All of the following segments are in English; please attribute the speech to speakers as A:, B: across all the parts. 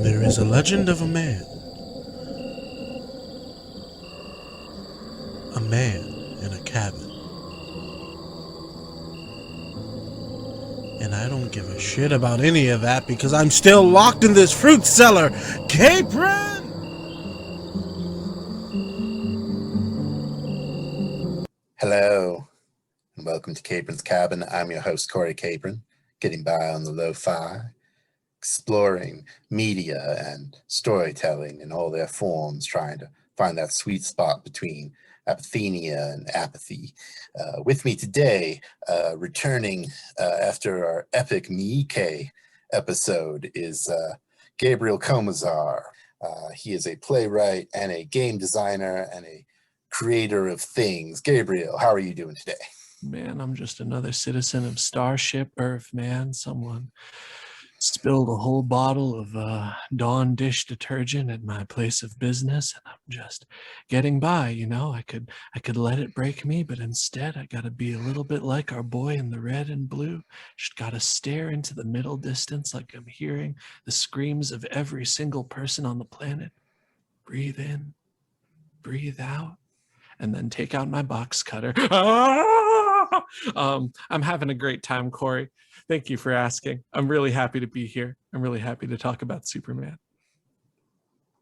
A: There is a legend of a man in a cabin, and I don't give a shit about any of that because I'm still locked in this fruit cellar. Capron!
B: Hello, and welcome to Capron's Cabin. I'm your host, Corey Capron, getting by on the lo-fi, exploring media and storytelling in all their forms, trying to find that sweet spot between apathenia and apathy. With me today, returning after our epic Miike episode, is Gaberial Komisar. He is a playwright and a game designer and a creator of things. Gabriel, how are you doing today?
C: Man, I'm just another citizen of Starship Earth, man. Someone spilled a whole bottle of Dawn dish detergent at my place of business, and I'm just getting by, you know. I could let it break me, but instead I gotta be a little bit like our boy in the red and blue. Just gotta stare into the middle distance like I'm hearing the screams of every single person on the planet. Breathe in, breathe out, and then take out my box cutter. I'm having a great time, Corey. Thank you for asking. I'm really happy to be here. I'm really happy to talk about Superman.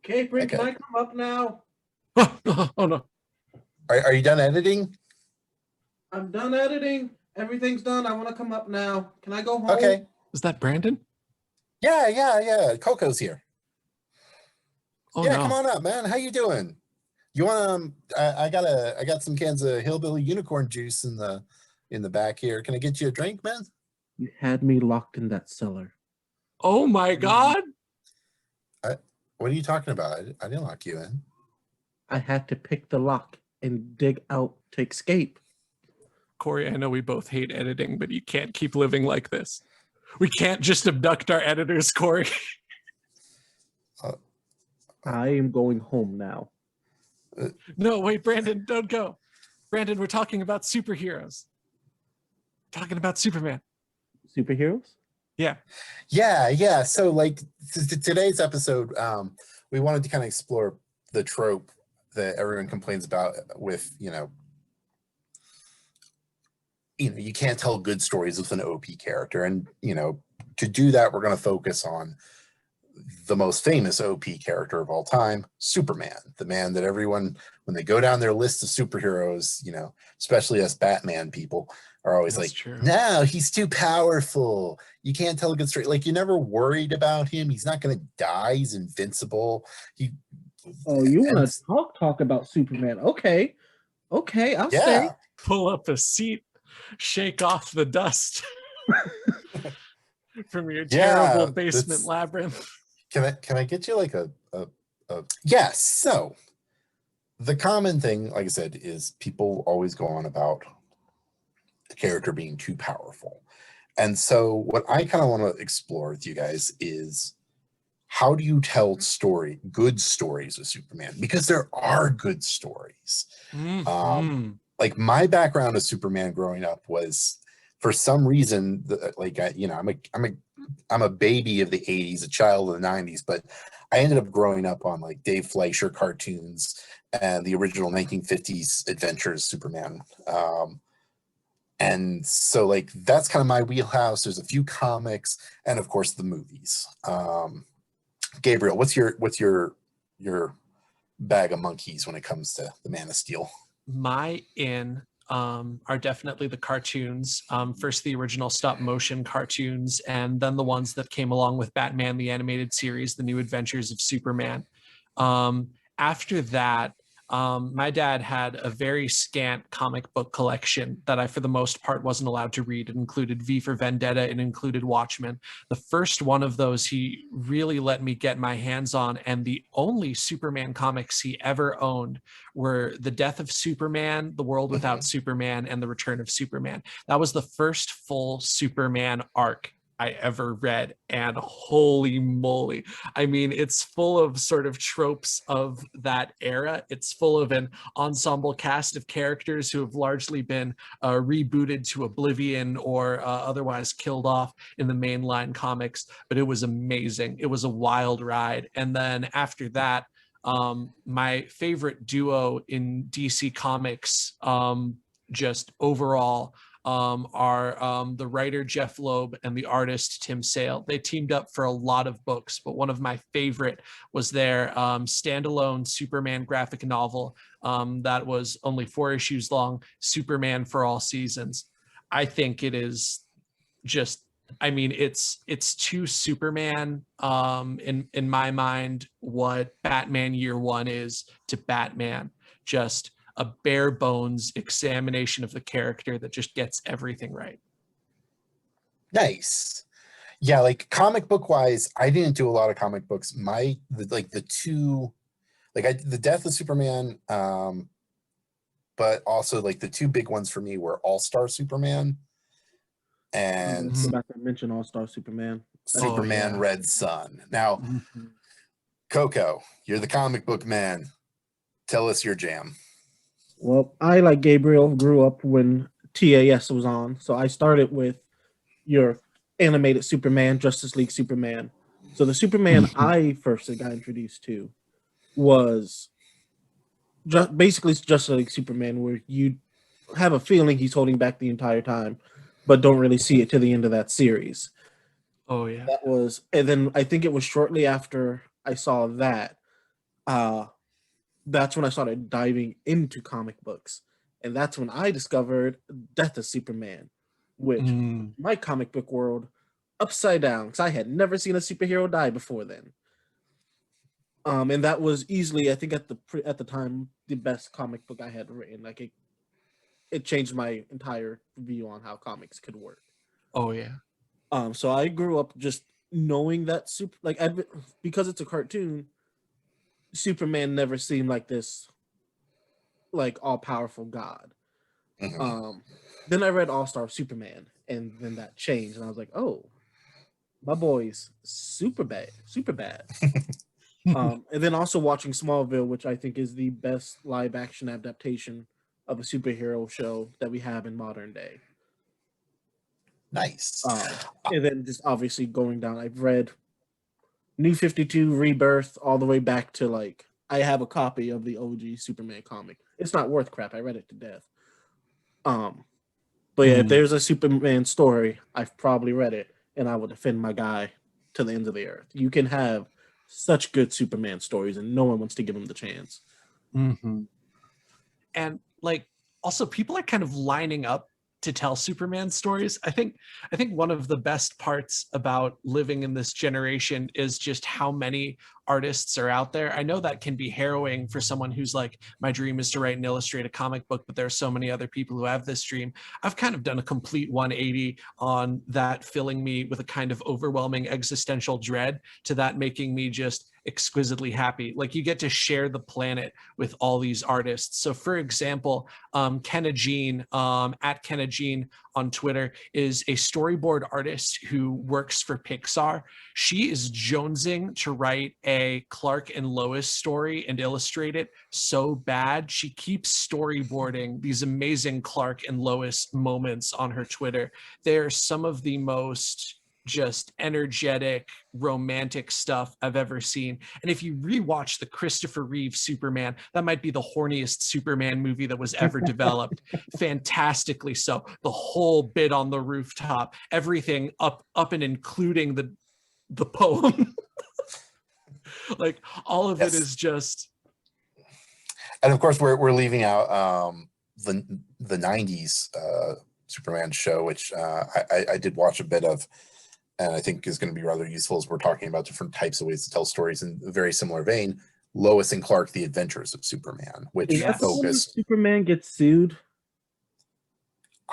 D: Capron, can I come up now?
C: Oh no.
B: Are you done editing?
D: I'm done editing. Everything's done. I want to come up now. Can I go home?
B: Okay.
C: Is that Brandon?
B: Yeah. Coco's here.
C: Oh
B: yeah,
C: no.
B: Come on up, man. How you doing? You want I got some cans of hillbilly unicorn juice in the back here. Can I get you a drink, man?
D: You had me locked in that cellar.
C: Oh my God.
B: What are you talking about? I didn't lock you in.
D: I had to pick the lock and dig out to escape.
C: Corey, I know we both hate editing, but you can't keep living like this. We can't just abduct our editors, Corey.
D: I am going home now.
C: No, wait, Brandon, don't go. Brandon, we're talking about superheroes. Talking about Superman.
D: Superheroes?
C: Yeah.
B: So like today's episode, we wanted to kind of explore the trope that everyone complains about with, you can't tell good stories with an OP character. And, to do that, we're going to focus on the most famous OP character of all time, Superman, the man that everyone, when they go down their list of superheroes, especially us Batman people, are always
C: That's
B: like,
C: true.
B: no, he's too powerful. You can't tell a good story. Like, you're never worried about him. He's not going to die. He's invincible.
D: You want to talk about Superman? Okay, I'll stay.
C: Pull up a seat, shake off the dust from your terrible basement labyrinth.
B: Can I get you like a yes? So the common thing, like I said, is people always go on about the character being too powerful. And so what I kind of want to explore with you guys is, how do you tell good stories with Superman? Because there are good stories.
C: Mm-hmm.
B: Like, my background as Superman growing up was, for some reason, I'm a baby of the 80s, a child of the 90s, but I ended up growing up on like Dave Fleischer cartoons and the original 1950s Adventures Superman. And so like that's kind of my wheelhouse. There's a few comics and of course the movies. Gabriel, what's your bag of monkeys when it comes to the Man of Steel?
C: My are definitely the cartoons. First the original stop motion cartoons, and then the ones that came along with Batman the Animated Series, The New Adventures of Superman. After that, my dad had a very scant comic book collection that I, for the most part, wasn't allowed to read. It included V for Vendetta. It included Watchmen. The first one of those he really let me get my hands on, and the only Superman comics he ever owned were The Death of Superman, The World Without Superman, and The Return of Superman. That was the first full Superman arc I ever read, and holy moly. I mean, it's full of sort of tropes of that era. It's full of an ensemble cast of characters who have largely been rebooted to oblivion or otherwise killed off in the mainline comics, but it was amazing. It was a wild ride. And then after that, my favorite duo in DC Comics, just overall, are the writer Jeff Loeb and the artist Tim Sale. They teamed up for a lot of books, but one of my favorite was their standalone Superman graphic novel that was only 4 issues long, Superman for All Seasons. I think it is just, I mean, it's to Superman in my mind what Batman Year One is to Batman. Just a bare bones examination of the character that just gets everything right.
B: Nice. Yeah, like comic book wise, I didn't do a lot of comic books. The Death of Superman, but also like the two big ones for me were All-Star Superman and
D: I was about to mention All-Star Superman.
B: Superman Red Sun. Now, Coco, you're the comic book man. Tell us your jam.
D: Well, I, like Gabriel, grew up when TAS was on, so I started with your animated Superman, Justice League Superman. So the Superman I first got introduced to was basically Justice League Superman, where you have a feeling he's holding back the entire time, but don't really see it to the end of that series.
C: Oh yeah.
D: That was, and then I think it was shortly after I saw that, that's when I started diving into comic books. And that's when I discovered Death of Superman, which my comic book world upside down, because I had never seen a superhero die before then. And that was easily, I think at the time, the best comic book I had written. Like it changed my entire view on how comics could work.
C: Oh yeah.
D: So I grew up just knowing that because it's a cartoon, Superman never seemed like this, like all-powerful god. Then I read All-Star Superman, and then that changed, and I was like, oh, my boy's super bad. And then also watching Smallville, which I think is the best live-action adaptation of a superhero show that we have in modern day.
B: Nice.
D: And then just obviously going down, I've read New 52, Rebirth, all the way back to like, I have a copy of the OG Superman comic. It's not worth crap. I read it to death. But yeah, if there's a Superman story, I've probably read it, and I will defend my guy to the ends of the earth. You can have such good Superman stories, and no one wants to give him the chance.
C: And like, also people are kind of lining up to tell Superman stories. I think one of the best parts about living in this generation is just how many artists are out there. I know that can be harrowing for someone who's like, my dream is to write and illustrate a comic book, but there are so many other people who have this dream. I've kind of done a complete 180 on that, filling me with a kind of overwhelming existential dread to that making me just exquisitely happy. Like, you get to share the planet with all these artists. So for example, Kenna Jean, at Kenna Jean on Twitter, is a storyboard artist who works for Pixar. She is jonesing to write a Clark and Lois story and illustrate it so bad. She keeps storyboarding these amazing Clark and Lois moments on her Twitter. They're some of the most just energetic, romantic stuff I've ever seen. And if you rewatch the Christopher Reeve Superman, that might be the horniest Superman movie that was ever developed. Fantastically so. The whole bit on the rooftop, everything up and including the poem. Like, all of it is just.
B: And of course, we're leaving out the 90s Superman show, which I did watch a bit of, and I think is going to be rather useful as we're talking about different types of ways to tell stories in a very similar vein. Lois and Clark: The Adventures of Superman, which focused.
D: Superman gets sued.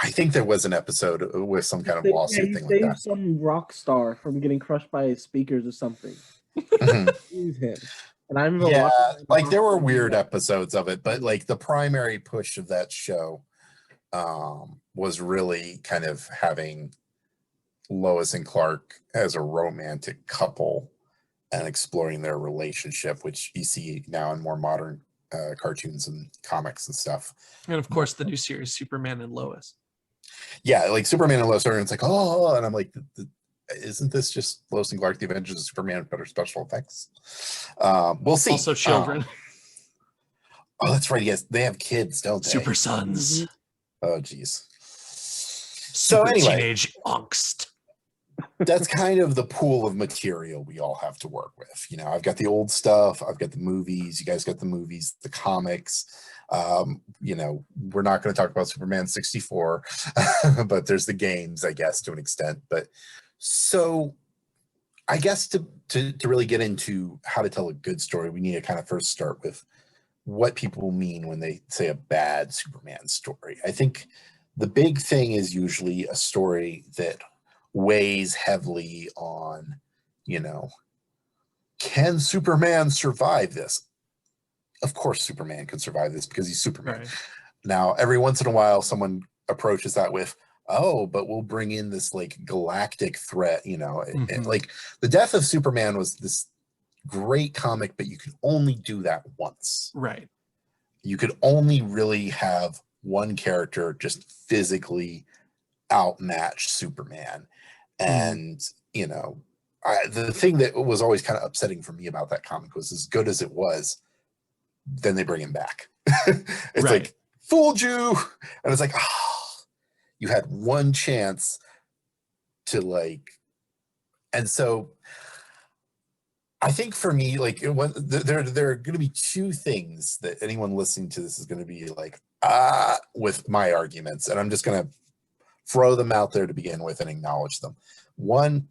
B: I think there was an episode with some kind of lawsuit thing like that.
D: Some rock star from getting crushed by his speakers or something. Him. And I remember
B: like there were weird episodes of it, but like the primary push of that show was really kind of having Lois and Clark as a romantic couple and exploring their relationship, which you see now in more modern cartoons and comics and stuff.
C: And of course, the new series, Superman and Lois.
B: Yeah, like Superman and Lois are, and it's like, oh, and I'm like, isn't this just Lois and Clark, the Avengers of Superman with better special effects? We'll see.
C: Also, children.
B: Oh, that's right. Yes, they have kids, don't they?
C: Super sons.
B: Oh, geez.
C: Super
B: anyway.
C: teenage angst.
B: That's kind of the pool of material we all have to work with. You know, I've got the old stuff, I've got the movies, you guys got the movies, the comics. You know, we're not going to talk about Superman 64, but there's the games, I guess, to an extent. But so I guess to really get into how to tell a good story, we need to kind of first start with what people mean when they say a bad Superman story. I think the big thing is usually a story that weighs heavily on, you know, can Superman survive this? Of course Superman can survive this because he's Superman.
C: Right.
B: Now, every once in a while, someone approaches that with, oh, but we'll bring in this like galactic threat, you know, like the death of Superman was this great comic, but you could only do that once.
C: Right.
B: You could only really have one character just physically outmatch Superman. And, you know, the thing that was always kind of upsetting for me about that comic was, as good as it was, then they bring him back. It's like, fooled you. And it's like, oh, you had one chance to like, and so I think for me, like, there are going to be two things that anyone listening to this is going to be like, with my arguments. And I'm just going to throw them out there to begin with and acknowledge them. One,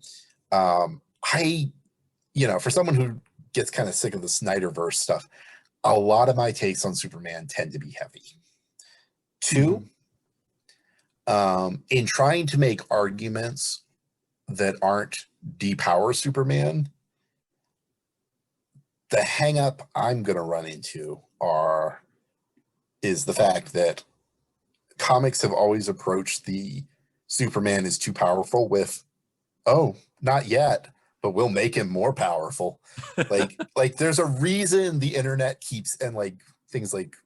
B: you know, for someone who gets kind of sick of the Snyderverse stuff, a lot of my takes on Superman tend to be heavy. Two, in trying to make arguments that aren't depower Superman, the hang up I'm going to run into is the fact that comics have always approached the Superman is too powerful with, oh, not yet, but we'll make him more powerful. like there's a reason the internet keeps, and like things like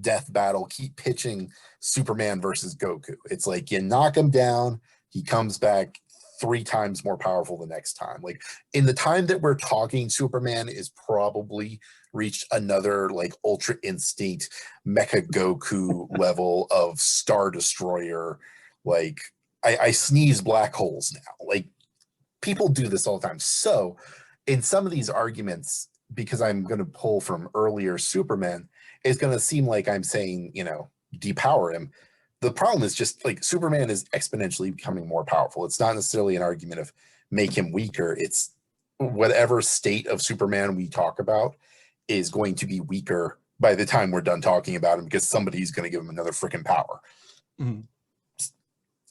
B: Death Battle keep pitching Superman versus Goku. It's like you knock him down, he comes back 3 times more powerful the next time. Like in the time that we're talking, Superman is probably reached another like Ultra Instinct Mecha Goku level of Star Destroyer. Like I sneeze black holes now. Like people do this all the time. So in some of these arguments, because I'm going to pull from earlier Superman, it's going to seem like I'm saying, you know, depower him. The problem is just like Superman is exponentially becoming more powerful. It's not necessarily an argument of make him weaker. It's whatever state of Superman we talk about is going to be weaker by the time we're done talking about him, because somebody's going to give him another freaking power.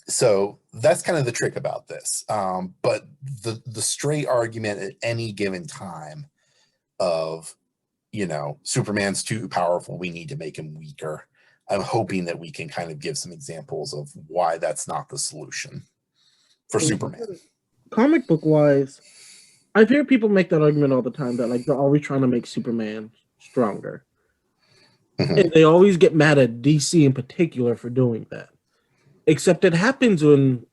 B: So that's kind of the trick about this. But the straight argument at any given time of, you know, Superman's too powerful, we need to make him weaker, I'm hoping that we can kind of give some examples of why that's not the solution for Superman.
D: Comic book wise, I've heard people make that argument all the time that like they're always trying to make Superman stronger. And they always get mad at DC in particular for doing that. Except it happens when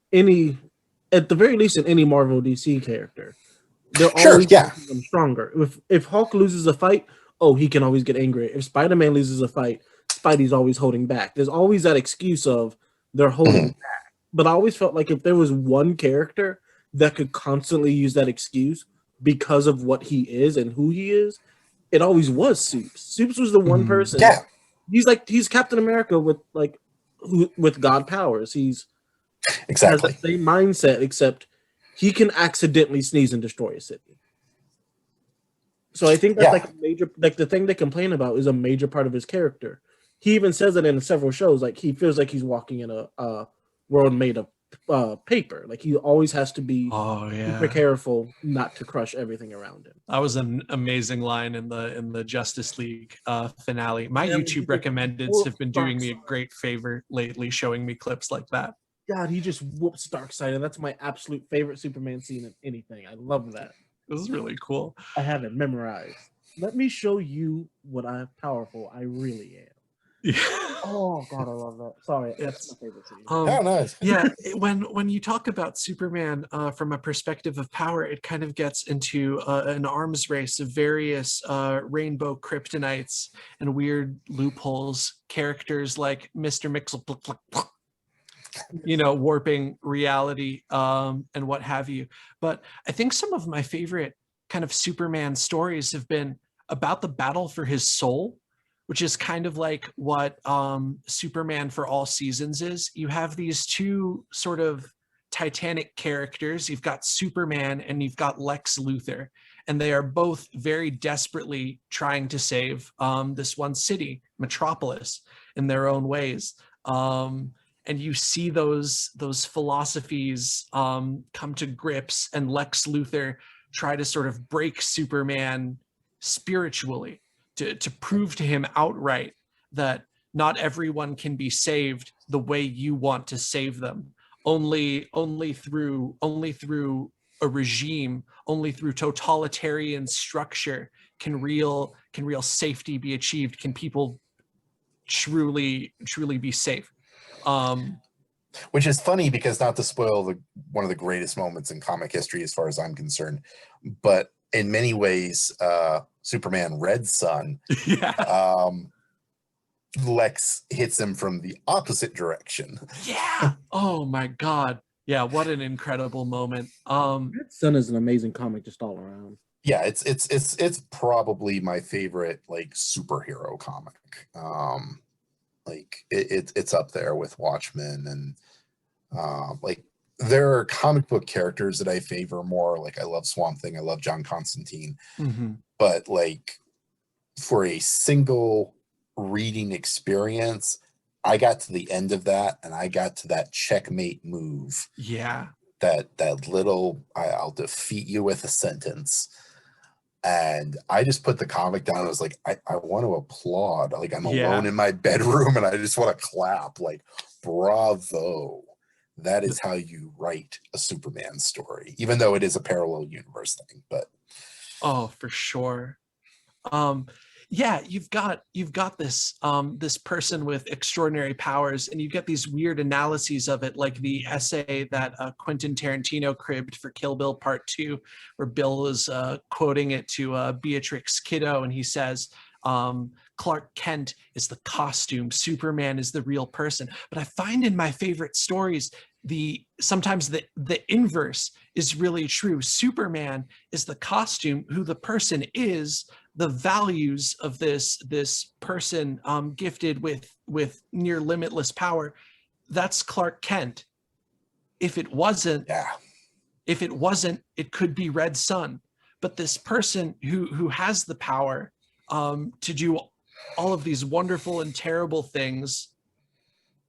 D: at the very least in any Marvel DC character. They're always making them stronger. If Hulk loses a fight, oh, he can always get angry. If Spider-Man loses a fight, Spidey's always holding back. There's always that excuse of they're holding back. But I always felt like if there was one character that could constantly use that excuse because of what he is and who he is, it always was Supes. Supes was the one person.
B: Yeah.
D: He's Captain America with God powers. He's
B: exactly
D: has the same mindset, except he can accidentally sneeze and destroy a city. So I think that's like a major, like the thing they complain about is a major part of his character. He even says it in several shows. Like he feels like he's walking in a world made of paper. Like he always has to be super careful not to crush everything around him.
C: That was an amazing line in the Justice League finale. My YouTube recommendeds have been doing me a great favor lately, showing me clips like that.
D: God, he just whoops Darkseid, and that's my absolute favorite Superman scene in anything. I love that.
C: This is really cool.
D: I have it memorized. Let me show you what powerful I really am.
C: Yeah.
D: Oh God, I love that. Sorry, that's my favorite scene.
B: Oh, nice.
C: Yeah, when you talk about Superman from a perspective of power, it kind of gets into an arms race of various rainbow kryptonites and weird loopholes. Characters like Mr. Mixel, warping reality and what have you. But I think some of my favorite kind of Superman stories have been about the battle for his soul, which is kind of like what Superman for All Seasons is. You have these two sort of titanic characters. You've got Superman and you've got Lex Luthor, and they are both very desperately trying to save this one city, Metropolis, in their own ways. And you see those philosophies come to grips, and Lex Luthor try to sort of break Superman spiritually to prove to him outright that not everyone can be saved the way you want to save them. Only through a regime, only through totalitarian structure can real safety be achieved. Can people truly be safe?
B: Which is funny because, not to spoil one of the greatest moments in comic history as far as I'm concerned, but in many ways, Superman Red Son,
C: Yeah.
B: Lex hits him from the opposite direction.
C: Yeah. Oh my God. Yeah. What an incredible moment.
D: Red Son is an amazing comic just all around.
B: Yeah, it's probably my favorite like superhero comic. Like it's up there with Watchmen, and like there are comic book characters that I favor more. Like I love Swamp Thing, I love John Constantine, but like for a single reading experience, I got to the end of that and I got to that checkmate move.
C: Yeah.
B: That little I'll defeat you with a sentence. And I just put the comic down. I was like, I want to applaud. Like I'm alone in my bedroom and I just want to clap. Like, bravo. That is how you write a Superman story, even though it is a parallel universe thing. But
C: oh, for sure. Yeah, you've got this this person with extraordinary powers, and you get these weird analyses of it, like the essay that Quentin Tarantino cribbed for Kill Bill Part 2, where Bill is quoting it to Beatrix Kiddo, and he says, Clark Kent is the costume, Superman is the real person. But I find in my favorite stories, sometimes the inverse is really true. Superman is the costume, who the person is, the values of this person gifted with near limitless power. That's Clark Kent. If it wasn't, it could be Red Son. But this person who has the power to do all of these wonderful and terrible things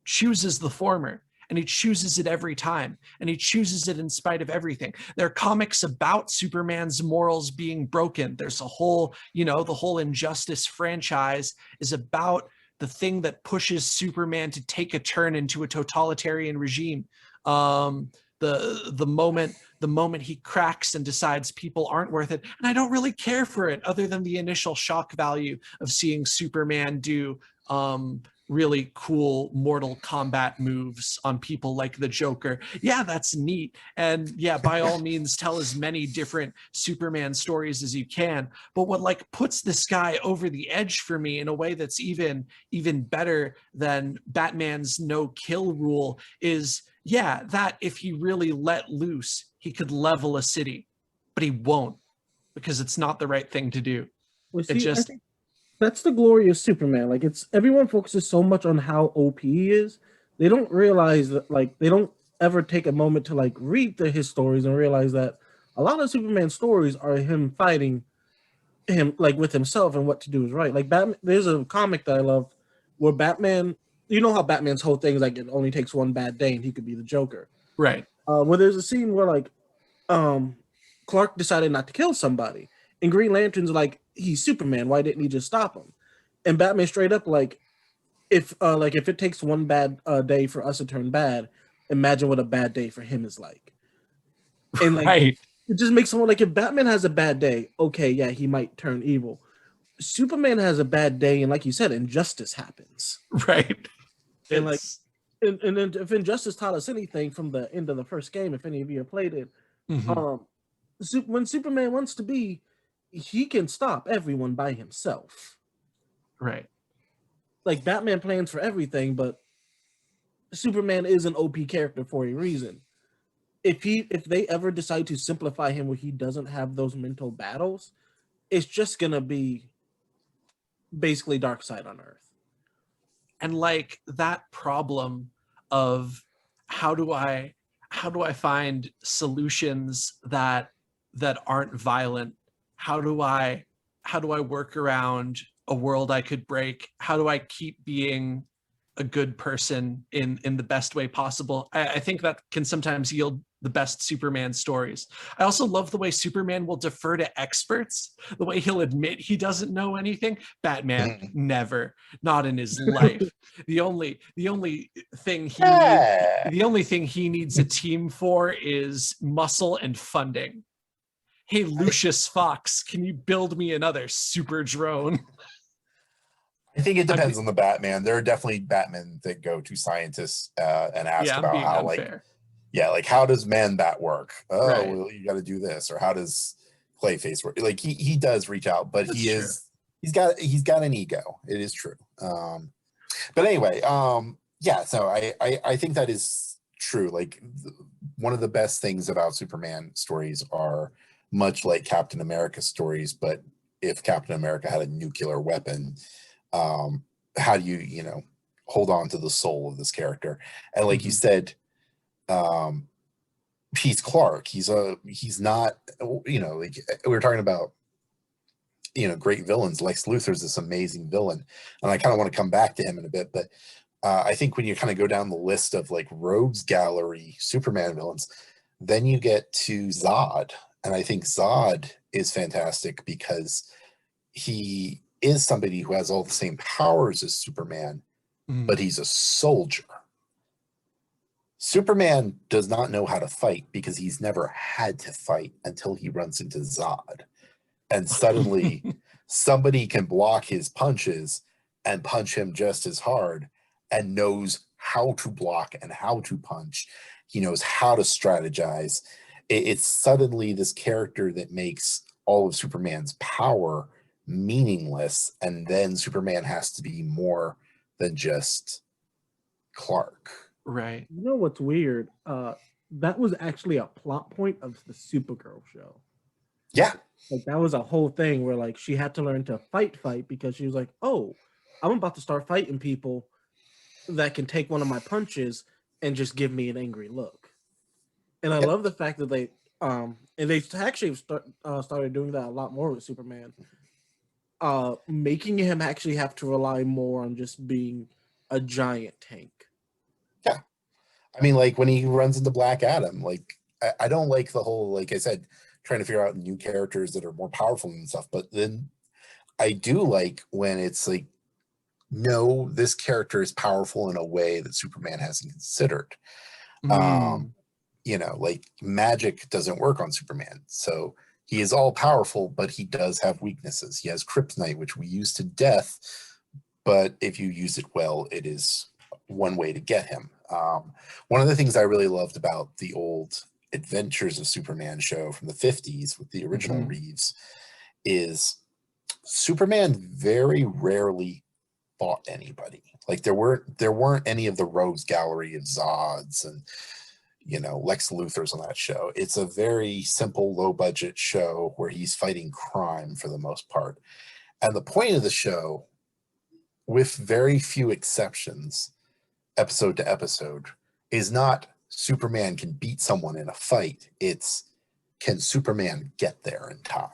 C: chooses the former. And he chooses it every time. And he chooses it in spite of everything. There are comics about Superman's morals being broken. There's a whole, the whole Injustice franchise is about the thing that pushes Superman to take a turn into a totalitarian regime. The moment he cracks and decides people aren't worth it. And I don't really care for it, other than the initial shock value of seeing Superman do really cool Mortal Kombat moves on people like the Joker. Yeah, that's neat. And yeah, by all means, tell as many different Superman stories as you can. But what like puts this guy over the edge for me in a way that's even better than Batman's no kill rule is, yeah, that if he really let loose, he could level a city, but he won't, because it's not the right thing to do.
D: Well, see, I think that's the glory of Superman. Like, it's everyone focuses so much on how OP he is, they don't realize that, like, they don't ever take a moment to like read his stories and realize that a lot of Superman stories are him fighting him like with himself and what to do is right. Like Batman, there's a comic that I love where Batman, you know how Batman's whole thing is like it only takes one bad day and he could be the Joker,
C: right?
D: Where there's a scene where like Clark decided not to kill somebody, and Green Lantern's like, he's Superman, why didn't he just stop him? And Batman straight up like, if it takes one bad day for us to turn bad, imagine what a bad day for him is like. And like
C: Right.
D: it just makes someone like if Batman has a bad day, okay, yeah, he might turn evil. Superman has a bad day, and like you said, injustice happens.
C: Right.
D: And like
C: It's
D: and then if injustice taught us anything from the end of the first game, if any of you have played it,
C: mhm,
D: when Superman wants to be, he can stop everyone by himself.
C: right.
D: Like Batman plans for everything, but Superman is an OP character for a reason. If they ever decide to simplify him where he doesn't have those mental battles, it's just gonna be basically Dark Side on Earth.
C: And like that problem of how do I find solutions that aren't violent? How do I work around a world I could break? How do I keep being a good person in the best way possible? I think that can sometimes yield the best Superman stories. I also love the way Superman will defer to experts, the way he'll admit he doesn't know anything. Batman never, not in his life. The only thing he needs,
B: Yeah.
C: the only thing he needs a team for is muscle and funding. Hey, Lucius Fox, can you build me another super drone?
B: I think it depends on the Batman. There are definitely Batmen that go to scientists and ask
C: Yeah, I'm
B: about
C: being
B: how,
C: unfair.
B: like how does Man-Bat work? Oh,
C: Right.
B: well, you got to do this, or how does Clayface work? Like he does reach out, but
C: That's
B: he's
C: true.
B: he's got an ego. It is true. But anyway, yeah. So I think that is true. Like one of the best things about Superman stories are much like Captain America stories, but if Captain America had a nuclear weapon, how do you hold on to the soul of this character? And like you
C: Mhm.
B: said, he's Clark. He's not, like we were talking about, great villains. Lex Luthor's this amazing villain, and I kind of want to come back to him in a bit, but I think when you kind of go down the list of like rogues gallery Superman villains, then you get to Zod, and I think Zod is fantastic because he is somebody who has all the same powers as Superman, but he's a soldier. Superman does not know how to fight because he's never had to fight until he runs into Zod. And suddenly somebody can block his punches and punch him just as hard and knows how to block and how to punch. He knows how to strategize. It's suddenly this character that makes all of Superman's power meaningless, and then Superman has to be more than just Clark.
C: Right.
D: You know what's weird? That was actually a plot point of the Supergirl show.
B: Yeah.
D: Like that was a whole thing where like she had to learn to fight because she was like, oh, I'm about to start fighting people that can take one of my punches and just give me an angry look. And I
B: Yep.
D: love the fact that they actually started doing that a lot more with Superman. Making him actually have to rely more on just being a giant tank.
B: Yeah. I mean, like when he runs into Black Adam, like I don't like the whole, like I said, trying to figure out new characters that are more powerful and stuff. But then I do like when it's like, no, this character is powerful in a way that Superman hasn't considered. Like magic doesn't work on Superman. So he is all powerful, but he does have weaknesses. He has kryptonite, which we use to death. But if you use it well, it is one way to get him. One of the things I really loved about the old Adventures of Superman show from the 50s with the original Reeves is Superman very rarely fought anybody. Like there weren't any of the rogues gallery of Zods and Lex Luthor's on that show. It's a very simple, low budget show where he's fighting crime for the most part. And the point of the show, with very few exceptions, episode to episode, is not Superman can beat someone in a fight. It's can Superman get there in time?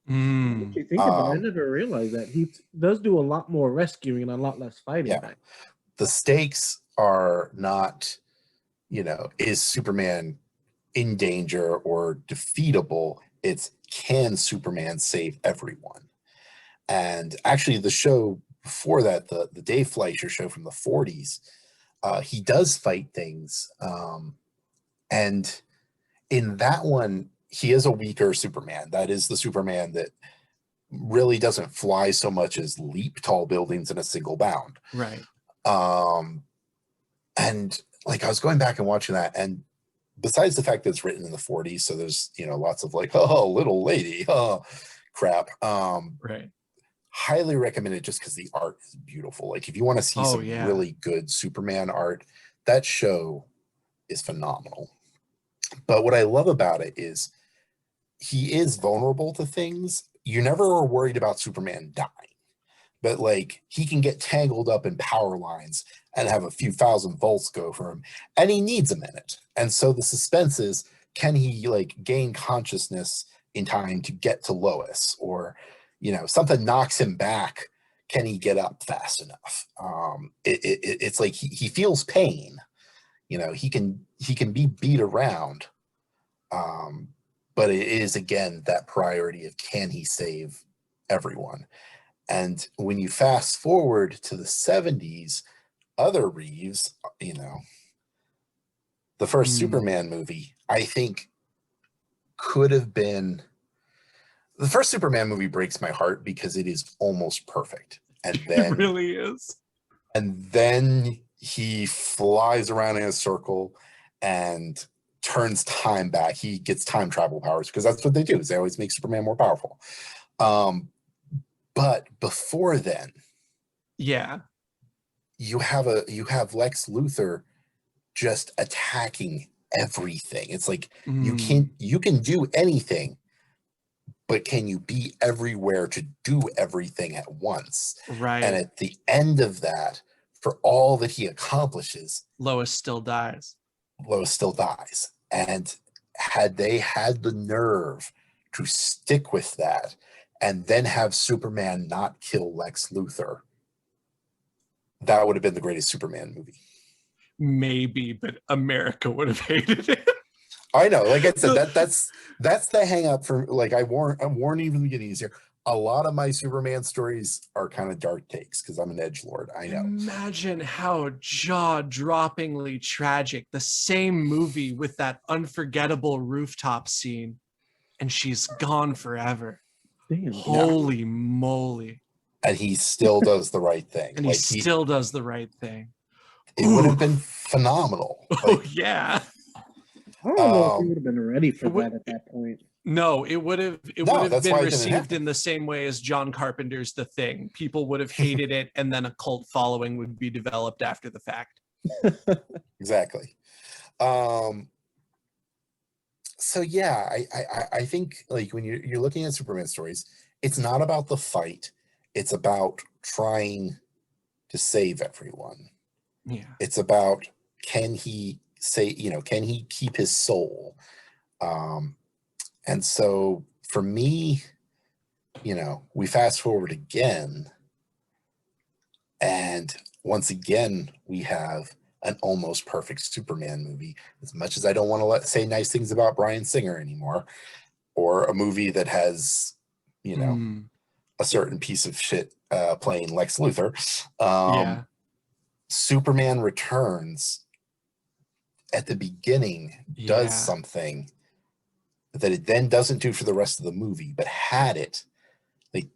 D: If you think about it, I never realized that he does do a lot more rescuing and a lot less fighting.
B: Yeah.
D: Back.
B: The stakes are not, is Superman in danger or defeatable? It's can Superman save everyone? And actually, the show before that, the Dave Fleischer show from the 40s, He does fight things. And in that one, he is a weaker Superman. That is the Superman that really doesn't fly so much as leap tall buildings in a single bound.
C: Right.
B: And like I was going back and watching that, and besides the fact that it's written in the 40s, so there's, you know, lots of like, oh, little lady, oh, crap.
C: Right.
B: Highly recommend it just because the art is beautiful. Like if you want to see some really good Superman art, that show is phenomenal. But what I love about it is he is vulnerable to things. You never are worried about Superman dying, but like he can get tangled up in power lines and have a few thousand volts go for him, and he needs a minute. And so the suspense is, can he like gain consciousness in time to get to Lois, or, you know, something knocks him back, can he get up fast enough? It's like he feels pain, you know, he can be beat around, but it is again that priority of, can he save everyone? And when you fast forward to the 70s, other Reeves, you know, the first Superman movie, I think could have been, the first Superman movie breaks my heart because it is almost perfect. And then
C: it really is.
B: And then he flies around in a circle and turns time back. He gets time travel powers because that's what they do, is they always make Superman more powerful. But before then,
C: yeah,
B: you have Lex Luthor just attacking everything. It's like you can do anything, but can you be everywhere to do everything at once?
C: Right.
B: And at the end of that, for all that he accomplishes,
C: Lois still dies.
B: And had they had the nerve to stick with that and then have Superman not kill Lex Luthor, that would have been the greatest Superman movie.
C: Maybe, but America would have hated it.
B: I know, like I said, that's the hang up for, like, I'm warning from the beginning here. A lot of my Superman stories are kind of dark takes because I'm an edgelord. I know.
C: Imagine how jaw-droppingly tragic the same movie with that unforgettable rooftop scene, and she's gone forever.
D: Damn.
C: Holy moly.
B: And he still does the right thing.
C: And
B: like,
C: he still does the right thing.
B: It would have been phenomenal. Like,
C: oh, yeah.
D: I don't know if we would have been ready for that at that point.
C: No, it would have been received in the same way as John Carpenter's The Thing. People would have hated it, and then a cult following would be developed after the fact.
B: Exactly. So yeah, I think, like, when you're looking at Superman stories, it's not about the fight. It's about trying to save everyone.
C: Yeah.
B: It's about, can he keep his soul? And so for me, you know, we fast forward again, and once again, we have an almost perfect Superman movie. As much as I don't want to say nice things about Bryan Singer anymore, or a movie that has, you know, a certain piece of shit playing Lex Luthor. Superman Returns at the beginning does something that it then doesn't do for the rest of the movie, but had it. Like,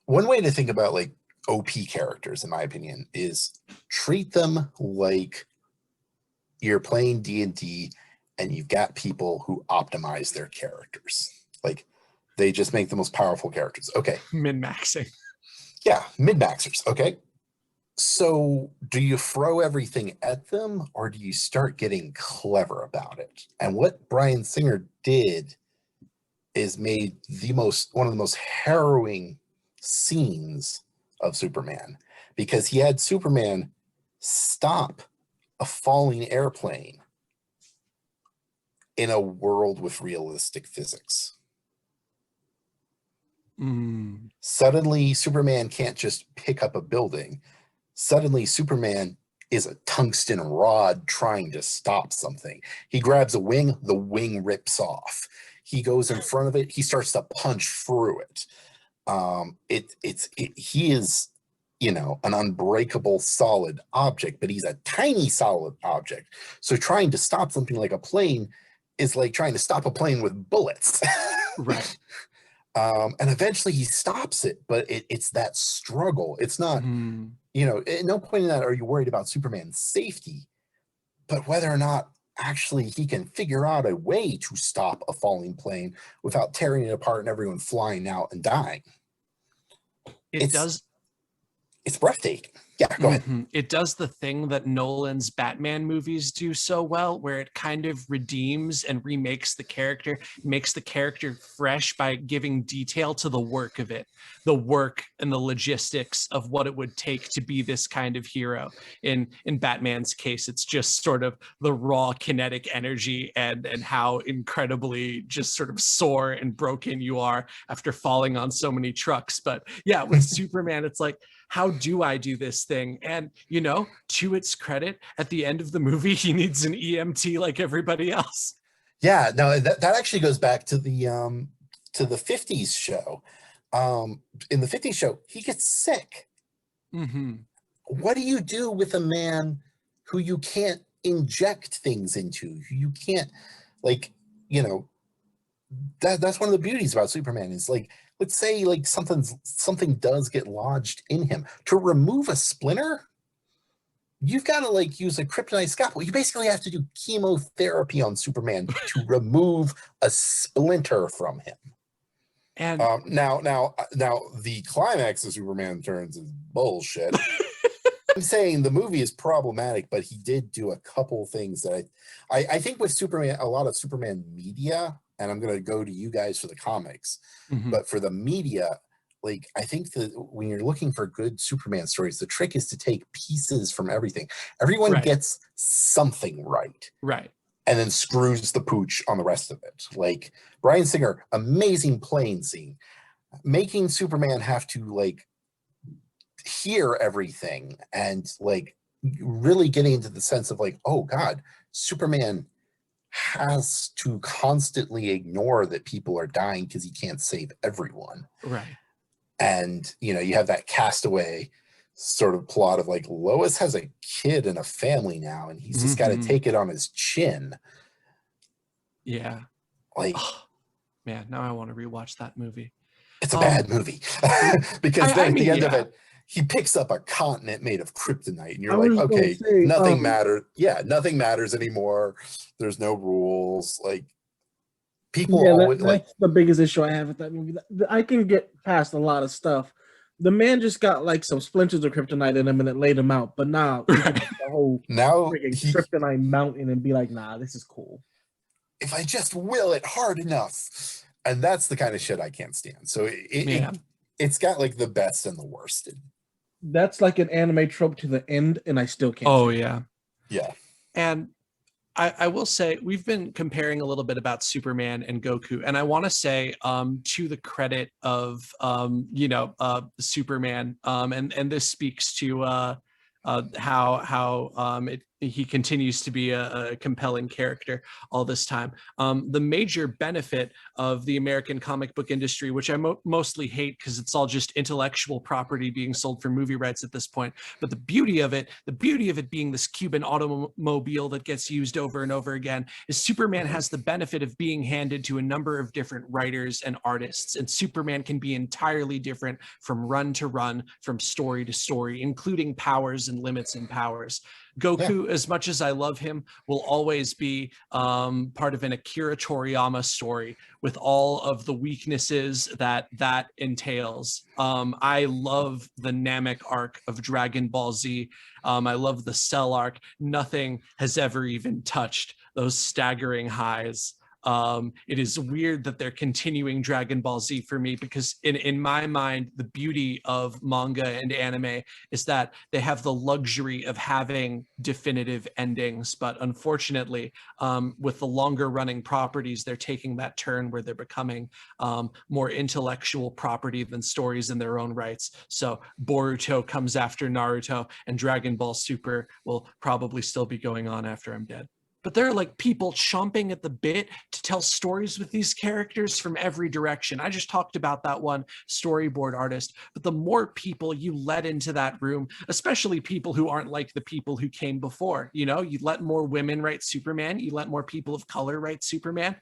B: one way to think about, like, OP characters, in my opinion, is treat them like you're playing D&D and you've got people who optimize their characters. Like, they just make the most powerful characters. Okay.
C: Min-maxing.
B: Yeah, min-maxers. Okay. So do you throw everything at them, or do you start getting clever about it? And what Bryan Singer did is made one of the most harrowing scenes of Superman, because he had Superman stop a falling airplane in a world with realistic physics. Suddenly, Superman can't just pick up a building. Suddenly, Superman is a tungsten rod trying to stop something. He grabs a wing, the wing rips off. He goes in front of it, he starts to punch through it. He is an unbreakable solid object, but he's a tiny solid object. So trying to stop something like a plane is like trying to stop a plane with bullets.
C: Right.
B: And eventually he stops it, but it's that struggle. It's not, at no point in that are you worried about Superman's safety, but whether or not actually he can figure out a way to stop a falling plane without tearing it apart and everyone flying out and dying. It's breathtaking. Yeah, go ahead.
C: It does the thing that Nolan's Batman movies do so well, where it kind of redeems and remakes the character, makes the character fresh by giving detail to the work of it, the work and the logistics of what it would take to be this kind of hero. In Batman's case, it's just sort of the raw kinetic energy and how incredibly just sort of sore and broken you are after falling on so many trucks. But yeah, with Superman, it's like, how do I do this thing? And, to its credit, at the end of the movie, he needs an EMT like everybody else.
B: Yeah, no, that actually goes back to the 50s show. In the 50s show, he gets sick. What do you do with a man who you can't inject things into? You can't, that's one of the beauties about Superman is like, let's say like something does get lodged in him. To remove a splinter, you've got to like use a kryptonite scalpel. You basically have to do chemotherapy on Superman to remove a splinter from him. And now the climax of Superman Returns is bullshit. I'm saying the movie is problematic, but he did do a couple things that I think with Superman, a lot of Superman media, and I'm going to go to you guys for the comics, but for the media, like, I think that when you're looking for good Superman stories, the trick is to take pieces from everything. Everyone gets something right.
C: Right.
B: And then screws the pooch on the rest of it. Like Bryan Singer, amazing plane scene, making Superman have to like hear everything and like really getting into the sense of like, oh God, Superman has to constantly ignore that people are dying because he can't save everyone.
C: Right.
B: And, you have that Castaway sort of plot of like Lois has a kid and a family now, and he's just got to take it on his chin.
C: Yeah.
B: Like,
C: man, now I want to rewatch that movie.
B: It's a bad movie because then at the end of it, he picks up a continent made of kryptonite, and you're like, okay, nothing matters. Yeah, nothing matters anymore. There's no rules. Like, people always
D: that's the biggest issue I have with that movie. I can get past a lot of stuff. The man just got like some splinters of kryptonite in him and it laid him out. But now the whole kryptonite mountain and be like, nah, this is cool.
B: If I just will it hard enough. And that's the kind of shit I can't stand. So it's got like the best and the worst.
D: That's like an anime trope to the end, and I still can't.
C: Oh, yeah.
B: Yeah.
C: And I will say we've been comparing a little bit about Superman and Goku, and I want to say to the credit of Superman, and this speaks to how he continues to be a compelling character all this time. The major benefit of the American comic book industry, which I mostly hate because it's all just intellectual property being sold for movie rights at this point, but the beauty of it being this Cuban automobile that gets used over and over again, is Superman has the benefit of being handed to a number of different writers and artists, and Superman can be entirely different from run to run, from story to story, including powers and limits and powers. Goku, as much as I love him, will always be part of an Akira Toriyama story with all of the weaknesses that entails. I love the Namek arc of Dragon Ball Z. I love the Cell arc. Nothing has ever even touched those staggering highs. It is weird that they're continuing Dragon Ball Z for me, because in my mind, the beauty of manga and anime is that they have the luxury of having definitive endings. But unfortunately, with the longer running properties, they're taking that turn where they're becoming more intellectual property than stories in their own rights. So Boruto comes after Naruto, and Dragon Ball Super will probably still be going on after I'm dead. but there are like people chomping at the bit to tell stories with these characters from every direction. I just talked about that one storyboard artist, but the more people you let into that room, especially people who aren't like the people who came before, you know, you let more women write Superman, you let more people of color write Superman,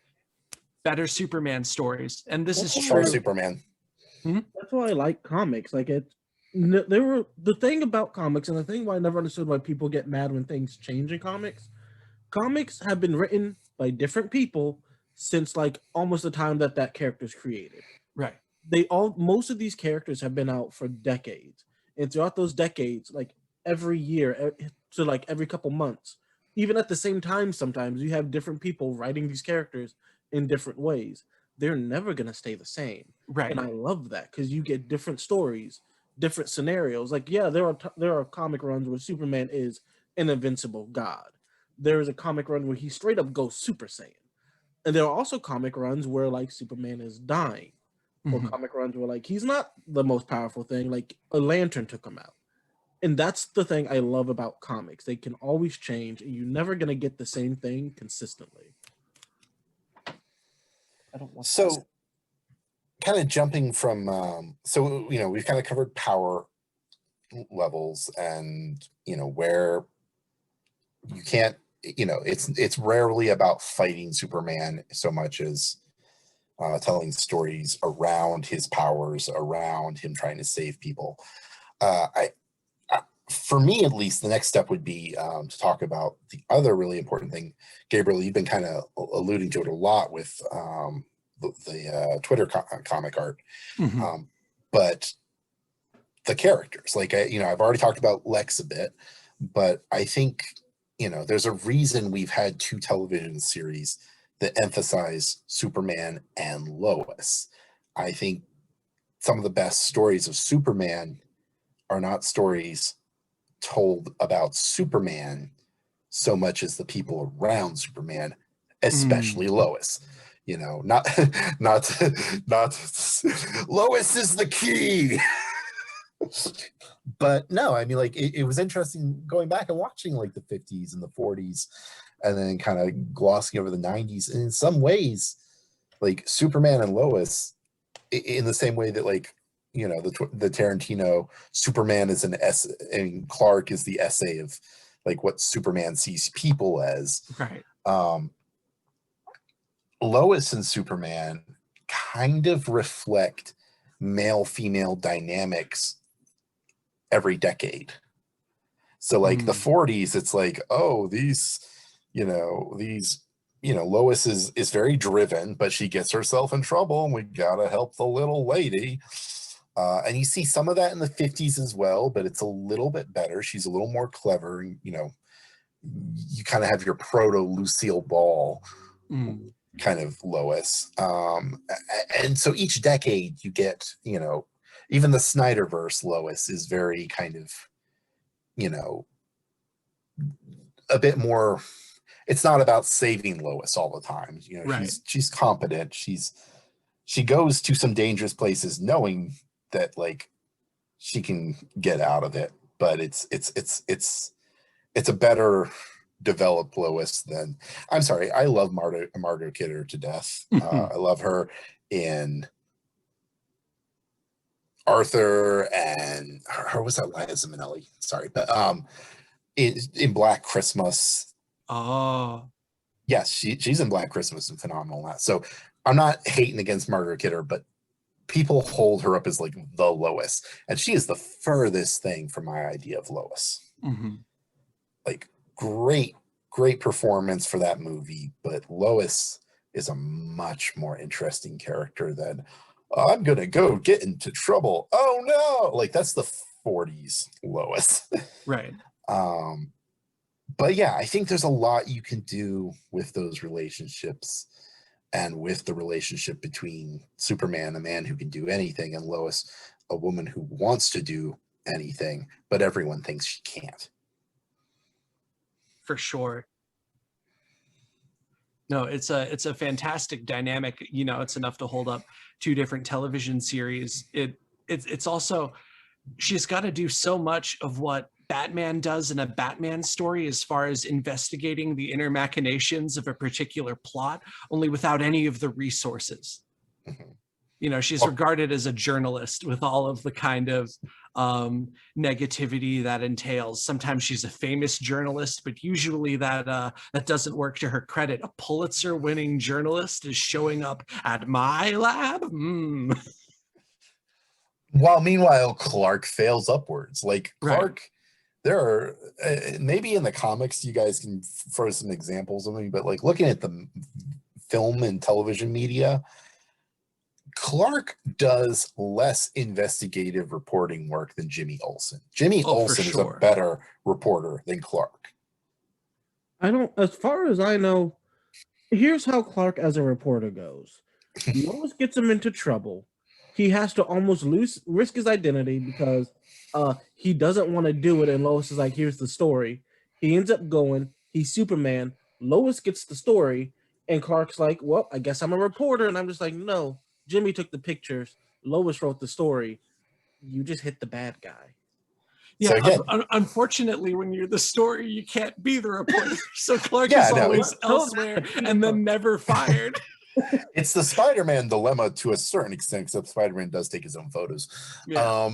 C: better Superman stories. And this is
B: Or
C: true.
B: Superman.
D: That's why I like comics. Like there were the thing about comics, and the thing why I never understood why people get mad when things change in comics. Comics have been written by different people since like almost the time that that character's created.
C: Right.
D: Most of these characters have been out for decades, and throughout those decades, like every year, so like every couple months, even at the same time, sometimes you have different people writing these characters in different ways. They're never gonna stay the same,
C: Right.
D: and I love that because you get different stories, different scenarios. Like yeah, there are comic runs where Superman is an invincible god. There is a comic run where he straight up goes Super Saiyan, and there are also comic runs where like Superman is dying, or
C: Mhm.
D: comic runs where like he's not the most powerful thing, like a lantern took him out. And that's the thing I love about comics. They can always change, and you're never gonna get the same thing consistently. I don't want
B: So, kind of jumping from, so, you know, we've kind of covered power levels and, you know, where you can't, you know, it's rarely about fighting Superman so much as telling stories around his powers, around him trying to save people. For me, at least, the next step would be to talk about the other really important thing. Gabriel, you've been kind of alluding to it a lot with the Twitter comic art,
C: Mhm.
B: but the characters, like I've already talked about Lex a bit, but I think there's a reason we've had 2 television series that emphasize Superman and Lois. I think some of the best stories of Superman are not stories told about Superman so much as the people around Superman, especially Lois. Not Lois is the key. But no, I mean, like it was interesting going back and watching like the 50s and the 40s, and then kind of glossing over the 90s. And in some ways, like Superman and Lois, in the same way that like the Tarantino Superman is an S and Clark is the essay of like what Superman sees people as.
C: Right.
B: Lois and Superman kind of reflect male-female dynamics every decade. So like the 40s, it's like, oh, Lois is very driven, but she gets herself in trouble and we gotta help the little lady. And you see some of that in the 50s as well, but it's a little bit better. She's a little more clever. And, you kind of have your proto Lucille Ball kind of Lois. And so each decade you get, even the Snyderverse Lois is very kind of, a bit more. It's not about saving Lois all the time.
C: Right.
B: She's competent. She goes to some dangerous places knowing that like she can get out of it, but it's a better developed Lois than. I'm sorry, I love Margot Kidder to death. I love her in Arthur, and her was that Liza Minnelli. Sorry, but in Black Christmas.
C: Oh.
B: Yes, she's in Black Christmas and phenomenal in that. So I'm not hating against Margaret Kidder, but people hold her up as like the Lois, and she is the furthest thing from my idea of Lois. Like great performance for that movie, but Lois is a much more interesting character than I'm gonna go get into trouble. Oh no, like that's the 40s Lois.
C: Right.
B: But yeah, I think there's a lot you can do with those relationships, and with the relationship between Superman, a man who can do anything, and Lois, a woman who wants to do anything, but everyone thinks she can't.
C: For sure. No, it's a fantastic dynamic. It's enough to hold up 2 different television series. It's also, she's got to do so much of what Batman does in a Batman story as far as investigating the inner machinations of a particular plot, only without any of the resources. You know, she's regarded as a journalist with all of the kind of negativity that entails. Sometimes she's a famous journalist, but usually that doesn't work to her credit. A Pulitzer-winning journalist is showing up at my lab.
B: While meanwhile, Clark fails upwards. Like Clark,
C: Right.
B: there are maybe in the comics you guys can throw some examples of me, but like looking at the film and television media, Clark does less investigative reporting work than Jimmy Olsen. Jimmy Olsen is a better reporter than Clark.
D: As far as I know, here's how Clark as a reporter goes. Lois gets him into trouble. He has to almost risk his identity because he doesn't want to do it. And Lois is like, here's the story. He ends up going, he's Superman. Lois gets the story. And Clark's like, well, I guess I'm a reporter. And I'm just like, no, Jimmy took the pictures. Lois wrote the story. You just hit the bad guy.
C: Yeah, so unfortunately, when you're the story, you can't be the reporter. So Clark is always elsewhere and then never fired.
B: It's the Spider-Man dilemma to a certain extent, except Spider-Man does take his own photos.
D: Yeah.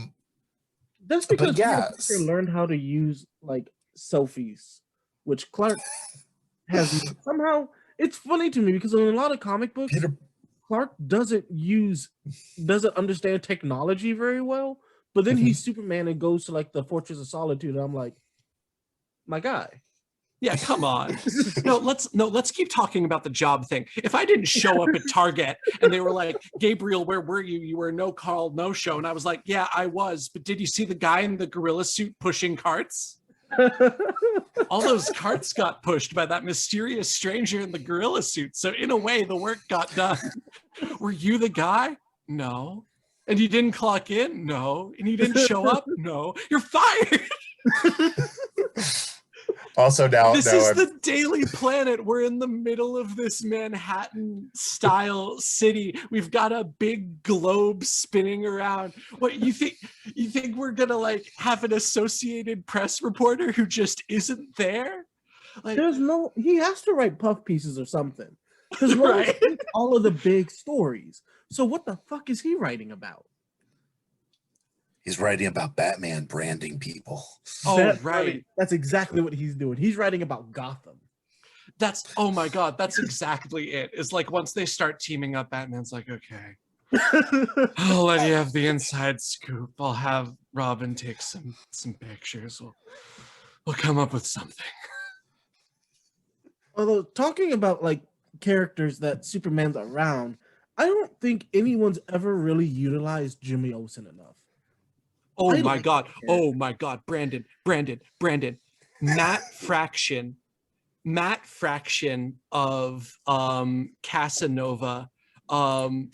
D: That's because Peter learned how to use like selfies, which Clark has somehow. It's funny to me because in a lot of comic books, Clark doesn't understand technology very well. But then he's Superman and goes to like the Fortress of Solitude, and I'm like, my guy.
C: Yeah, come on. Let's keep talking about the job thing. If I didn't show up at Target and they were like, Gabriel, where were you? You were no call, no show. And I was like, yeah, I was. But did you see the guy in the gorilla suit pushing carts? All those carts got pushed by that mysterious stranger in the gorilla suit. So in a way, the work got done. Were you the guy? No. And you didn't clock in? No. And you didn't show up? No. You're fired.
B: Also, now
C: this is the Daily Planet. We're in the middle of this Manhattan style city. We've got a big globe spinning around. What you think we're gonna like have an Associated Press reporter who just isn't there?
D: Like, he has to write puff pieces or something. Because all of the big stories. So what the fuck is he writing about?
B: He's writing about Batman branding people.
C: Oh, right.
D: That's exactly what he's doing. He's writing about Gotham.
C: Oh my God, that's exactly it. It's like once they start teaming up, Batman's like, okay, I'll let you have the inside scoop. I'll have Robin take some pictures. We'll come up with something.
D: Although talking about like characters that Superman's around, I don't think anyone's ever really utilized Jimmy Olsen enough.
C: Oh my God. Oh my God. Brandon. Matt Fraction of Casanova,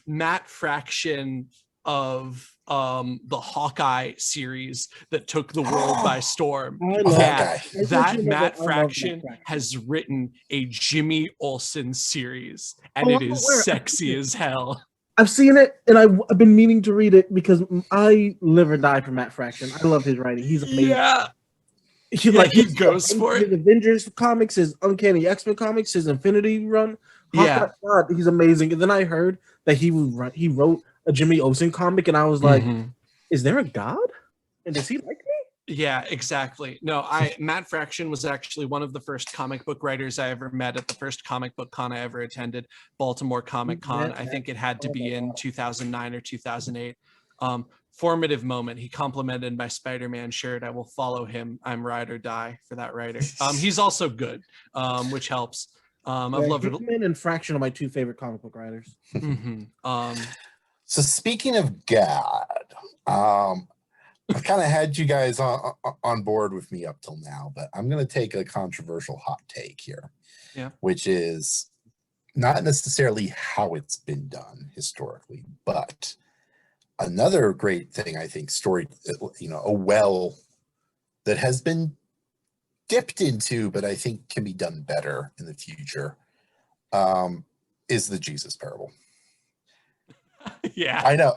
C: Matt Fraction of the Hawkeye series that took the world by storm. That Matt Fraction has written a Jimmy Olsen series, and it is sexy as hell.
D: I've seen it, and I've been meaning to read it because I live or die for Matt Fraction. I love his writing. He's amazing.
C: Yeah.
D: He
C: goes for it.
D: His Avengers comics, his Uncanny X-Men comics, his Infinity Run. God, he's amazing. And then I heard that he wrote a Jimmy Olsen comic, and I was like, is there a God? And does he like me?
C: Yeah, exactly. No, Matt Fraction was actually one of the first comic book writers I ever met at the first comic book con I ever attended, Baltimore Comic Con. I think it had to be in 2009 or 2008. Formative moment. He complimented my Spider-Man shirt. I will follow him. I'm ride or die for that writer. He's also good, which helps. I've loved it.
D: Hickman and Fraction are my two favorite comic book writers.
B: So speaking of God, I've kind of had you guys on board with me up till now, but I'm going to take a controversial hot take here, which is not necessarily how it's been done historically, but another great thing, I think, a well that has been dipped into, but I think can be done better in the future, is the Jesus parable. Yeah, I know,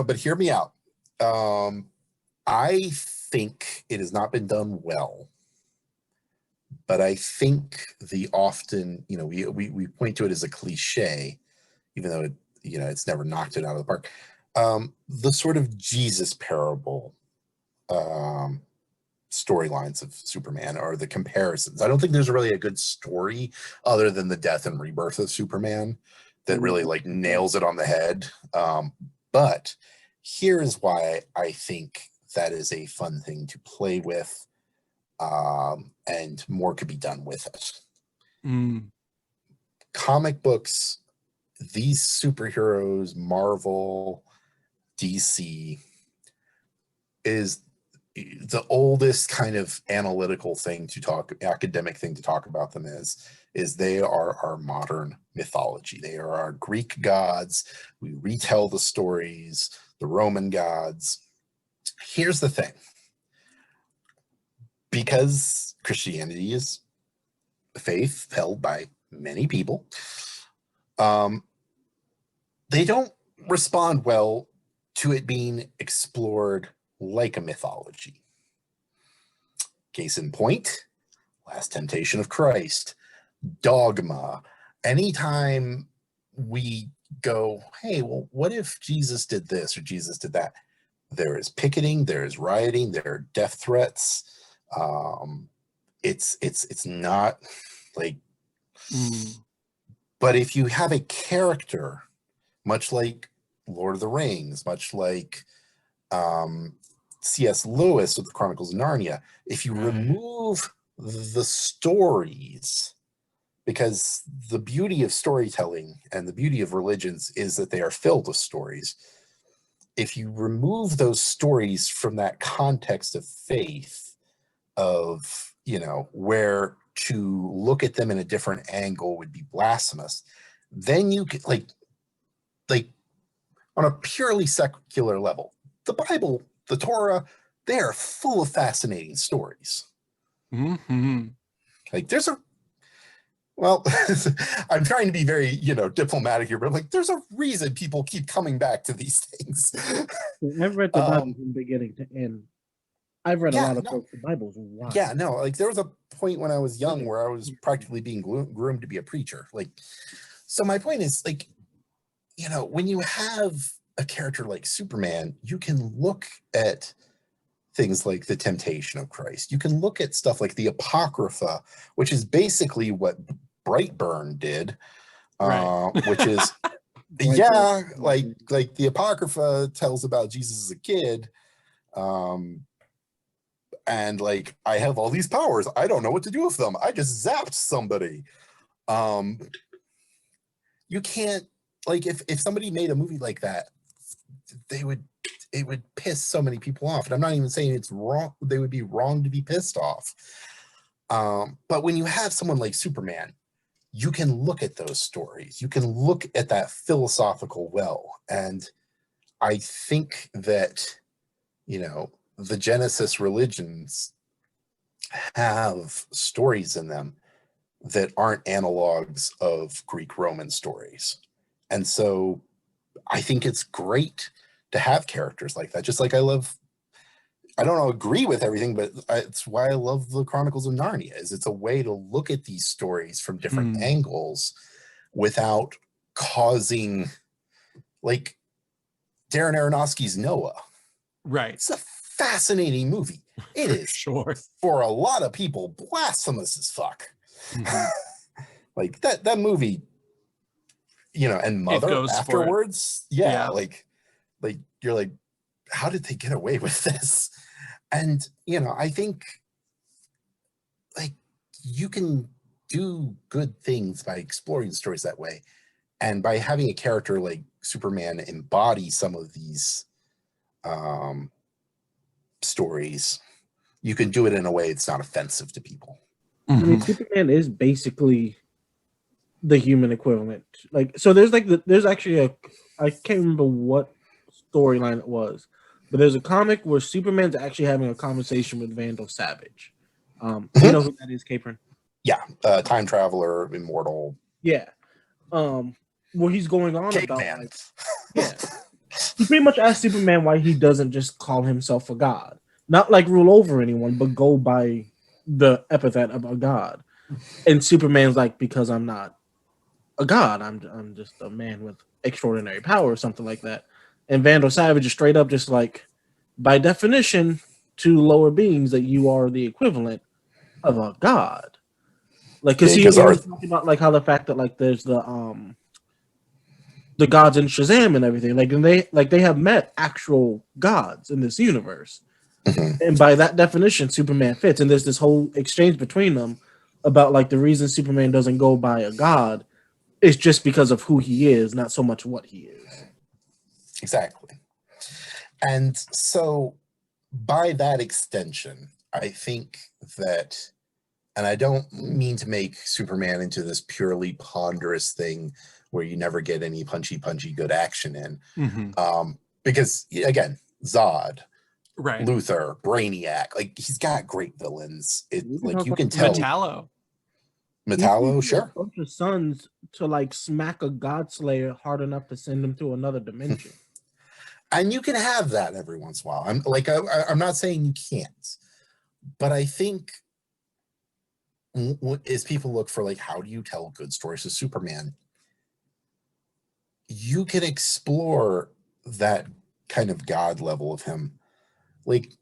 B: but hear me out. I think it has not been done well. But I think the often, we point to it as a cliche, even though it's never knocked it out of the park. The sort of Jesus parable storylines of Superman, or the comparisons. I don't think there's really a good story other than the death and rebirth of Superman that really like nails it on the head. But here's why I think that is a fun thing to play with, and more could be done with it. Comic books, these superheroes, Marvel, DC, is the oldest kind of academic thing to talk about them is they are our modern mythology. They are our Greek gods. We retell the stories, the Roman gods. Here's the thing. Because Christianity is a faith held by many people, they don't respond well to it being explored like a mythology. Case in point, Last Temptation of Christ, Dogma. Anytime we go, hey, well, what if Jesus did this or Jesus did that? There is picketing, there is rioting, there are death threats. It's not like, but if you have a character, much like Lord of the Rings, much like C.S. Lewis with the Chronicles of Narnia, if you remove the stories, because the beauty of storytelling and the beauty of religions is that they are filled with stories. If you remove those stories from that context of faith, of, where to look at them in a different angle would be blasphemous, then you could, like on a purely secular level, the Bible, the Torah, they are full of fascinating stories. Like I'm trying to be very, diplomatic here, but like, there's a reason people keep coming back to these things.
D: I've read the Bible from beginning to end. I've read a lot of books. The Bible's wild. Yeah, no, like there was a point when I was young where I was practically being groomed to be a preacher. Like, so my point is, like, when you have a character like Superman, you can look at things like the temptation of Christ. You can look at stuff like the Apocrypha, which is basically what Brightburn did, which is, like the Apocrypha tells about Jesus as a kid. And like, I have all these powers. I don't know what to do with them. I just zapped somebody. You can't, like, if somebody made a movie like that, it would piss so many people off. And I'm not even saying it's wrong. They would be wrong to be pissed off. But when you have someone like Superman, you can look at those stories. You can look at that philosophical well. And I think that, the Genesis religions have stories in them that aren't analogs of Greek Roman stories. And so I think it's great to have characters like that. Just like I don't agree with everything, but it's why I love the Chronicles of Narnia, is it's a way to look at these stories from different angles without causing, like, Darren Aronofsky's Noah.
C: Right.
B: It's a fascinating movie. It is,
C: sure,
B: for a lot of people, blasphemous as fuck. Like that movie, and Mother afterwards. Yeah. Like you're like, how did they get away with this? And, I think, like, you can do good things by exploring stories that way. And by having a character like Superman embody some of these stories, you can do it in a way that's not offensive to people.
D: I mean, Superman is basically the human equivalent. Like, so there's actually I can't remember what storyline it was, but there's a comic where Superman's actually having a conversation with Vandal Savage. You know who that is, Capron?
B: Yeah, time traveler, immortal.
D: Yeah, where he's going on about,
B: like,
D: he pretty much asked Superman why he doesn't just call himself a god. not like rule over anyone, but go by the epithet of a god. And Superman's like, because I'm not a god, I'm just a man with extraordinary power or something like that. And Vandal Savage is straight up just like, by definition, to lower beings, that you are the equivalent of a god. Like,
B: Yeah,
D: because he
B: because
D: was talking about like how the fact that like there's the gods in Shazam and everything, like, and they have met actual gods in this universe.
B: Mhm.
D: And by that definition, Superman fits. And there's this whole exchange between them about like the reason Superman doesn't go by a god is just because of who he is, not so much what he is.
B: Exactly. And so by that extension, I think that, and I don't mean to make Superman into this purely ponderous thing where you never get any punchy good action in. Because again, Zod,
C: Right.
B: Luthor, Brainiac, like he's got great villains. It
D: We can
B: like
D: talk
B: you
D: about
B: can tell
C: Metallo.
B: Metallo,
D: He's
B: sure.
D: a bunch of sons to like smack a god slayer hard enough to send him to another dimension.
B: And you can have that every once in a while. I'm not saying you can't, but I think as people look for like how do you tell good stories of Superman, you can explore that kind of god level of him. Like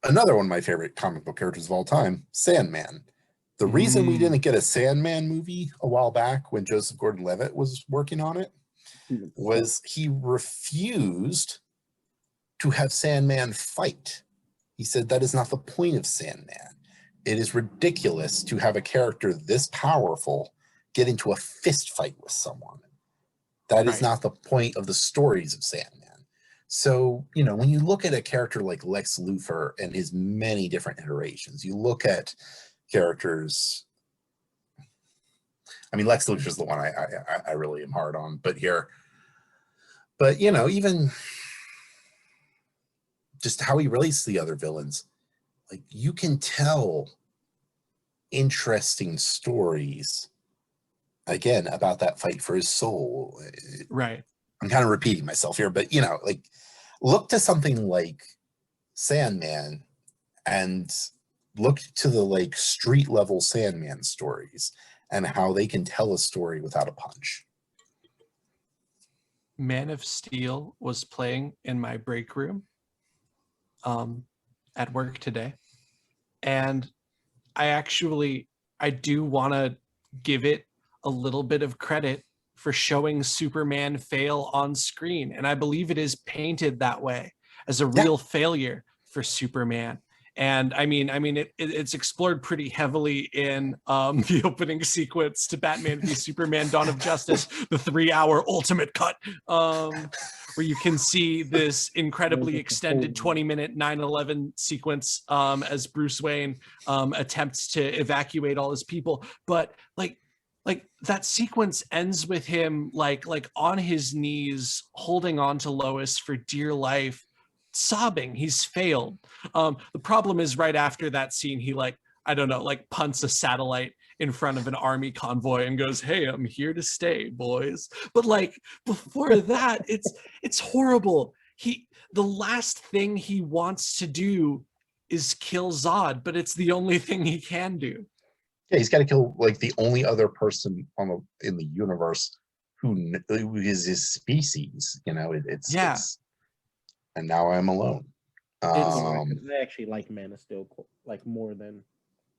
B: another one of my favorite comic book characters of all time, Sandman. The reason we didn't get a Sandman movie a while back when Joseph Gordon-Levitt was working on it was he refused to have Sandman fight. He said that is not the point of Sandman. It is ridiculous to have a character this powerful get into a fist fight with someone. That is not the point of the stories of Sandman. So, you know, when you look at a character like Lex Luthor and his many different iterations, you look at characters. I mean, Lex Luthor is the one I really am hard on, but you know, even just how he relates to the other villains, like you can tell interesting stories again about that fight for his soul.
C: Right.
B: I'm kind of repeating myself here, but you know, like look to something like Sandman and look to the like street level Sandman stories and how they can tell a story without a punch.
C: Man of Steel was playing in my break room at work today. And I do want to give it a little bit of credit for showing Superman fail on screen. And I believe it is painted that way as a real failure for Superman. And I mean, it's explored pretty heavily in the opening sequence to Batman v Superman: Dawn of Justice, the 3-hour ultimate cut, where you can see this incredibly extended 20-minute 9/11 sequence as Bruce Wayne attempts to evacuate all his people. But like that sequence ends with him like on his knees, holding on to Lois for dear life, sobbing. He's failed. The problem is right after that scene, he punts a satellite in front of an army convoy and goes, "Hey, I'm here to stay, boys." But like before that, it's horrible. The last thing he wants to do is kill Zod, but it's the only thing he can do.
B: Yeah, he's got to kill like the only other person in the universe who is his species. You know, it's and now I'm alone.
D: I actually like Man of Steel like more than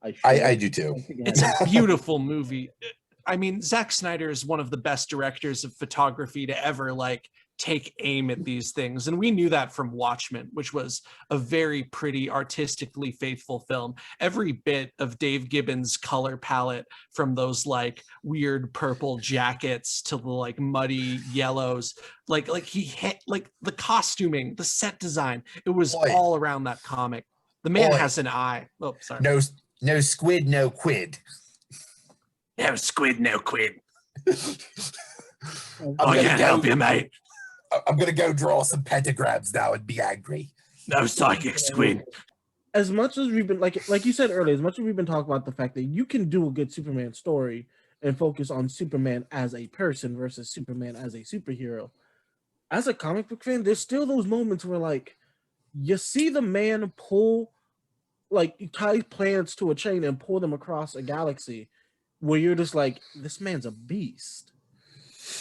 D: I should.
B: I do too.
C: It's a beautiful movie. I mean, Zack Snyder is one of the best directors of photography to ever like take aim at these things. And we knew that from Watchmen, which was a very pretty, artistically faithful film. Every bit of Dave Gibbons' color palette, from those like weird purple jackets to the like muddy yellows, like he hit like the costuming, the set design, it was all around that comic. The man has an eye. Oh, sorry.
B: No squid, no quid.
C: No squid, no quid.
B: I
C: can't help you, mate.
B: I'm gonna go draw some pentagrams now and be angry.
C: No psychic squid.
D: As much as we've been like you said earlier, as much as we've been talking about the fact that you can do a good Superman story and focus on Superman as a person versus Superman as a superhero, as a comic book fan, there's still those moments where like you see the man pull, like, tie planets to a chain and pull them across a galaxy, where you're just like, this man's a beast.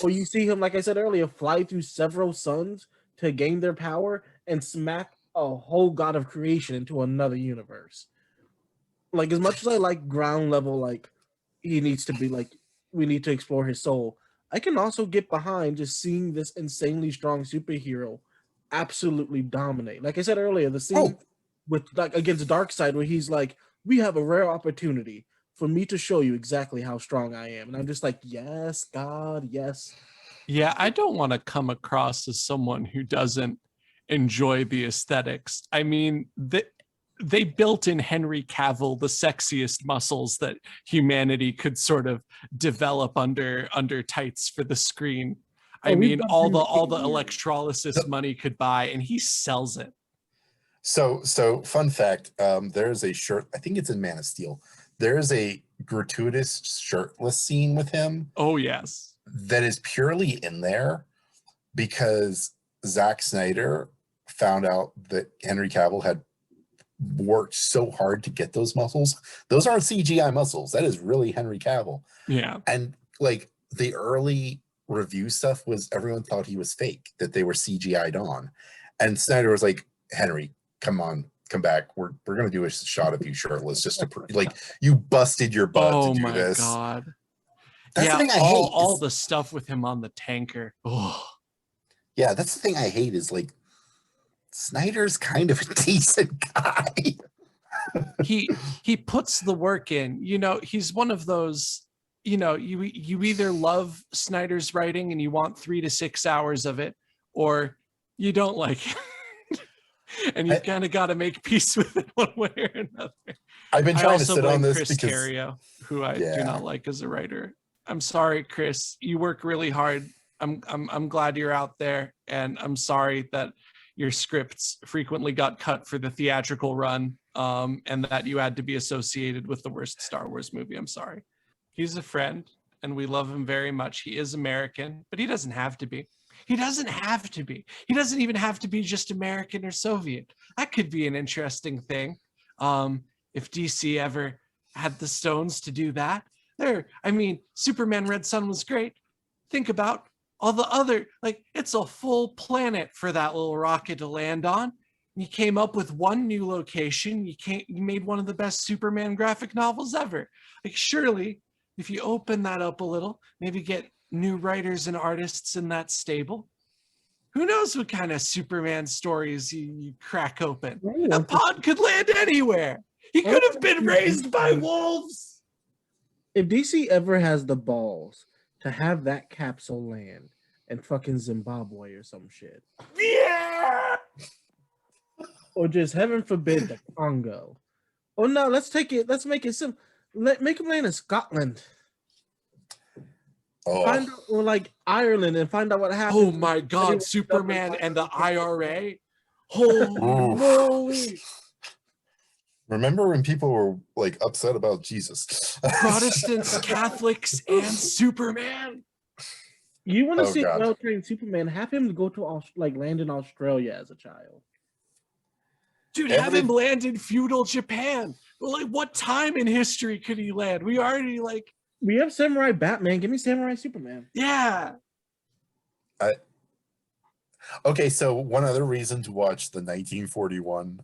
D: Or you see him, like I said earlier, fly through several suns to gain their power and smack a whole god of creation into another universe. Like, as much as I like ground level, like, he needs to be like, we need to explore his soul, I can also get behind just seeing this insanely strong superhero absolutely dominate. Like I said earlier, the scene with, like, against Darkseid, where he's like, we have a rare opportunity for me to show you exactly how strong I am. And I'm just like, yes, God, yes.
C: Yeah, I don't want to come across as someone who doesn't enjoy the aesthetics. I mean, they built in Henry Cavill the sexiest muscles that humanity could sort of develop under tights for the screen. I mean, all the electrolysis money could buy, and he sells it.
B: So fun fact, there's a shirt, I think it's in Man of Steel. There's a gratuitous shirtless scene with him.
C: Oh, yes.
B: That is purely in there because Zack Snyder found out that Henry Cavill had worked so hard to get those muscles. Those aren't CGI muscles. That is really Henry Cavill.
C: Yeah.
B: And like the early review stuff was everyone thought he was fake, that they were CGI'd on. And Snyder was like, Henry, come on, come back. We're gonna do a shot of you shirtless just to like you busted your butt to do this.
C: Oh my God.
B: That's the thing I hate.
C: All the stuff with him on the tanker. Oh.
B: Yeah, that's the thing I hate is like Snyder's kind of a decent guy.
C: he puts the work in. You know, he's one of those, you know, you either love Snyder's writing and you want 3 to 6 hours of it, or you don't like it. And you kind of got to make peace with it one way or another.
B: I've been trying to sit on this
C: Chris
B: because
C: Terrio, who I do not like as a writer. I'm sorry, Chris. You work really hard. I'm glad you're out there, and I'm sorry that your scripts frequently got cut for the theatrical run, and that you had to be associated with the worst Star Wars movie. I'm sorry. He's a friend, and we love him very much. He is American, but he doesn't have to be. He doesn't have to be. He doesn't even have to be just American or Soviet. That could be an interesting thing. If DC ever had the stones to do that. I mean, Superman Red Sun was great. Think about all the other, like, it's a full planet for that little rocket to land on. You came up with one new location. You made one of the best Superman graphic novels ever. Like, surely, if you open that up a little, maybe get new writers and artists in that stable, who knows what kind of Superman stories you crack open. A pod could land anywhere. He could have been raised by wolves.
D: If DC ever has the balls to have that capsule land in fucking Zimbabwe or some shit.
C: Yeah.
D: Or just, heaven forbid, the Congo. Oh no, let's make it simple. Make him land in Scotland. Find out, or like Ireland, and find out what happened.
C: Oh my God, Superman and the IRA. Holy moly.
B: Remember when people were like upset about Jesus?
C: Protestants, Catholics, and Superman.
D: You want to see a well-trained Superman? Have him go to land in Australia as a child.
C: Dude, have him land in feudal Japan. Like, what time in history could he land? We have Samurai Batman. Give me Samurai Superman. Yeah.
B: Okay, so one other reason to watch the 1941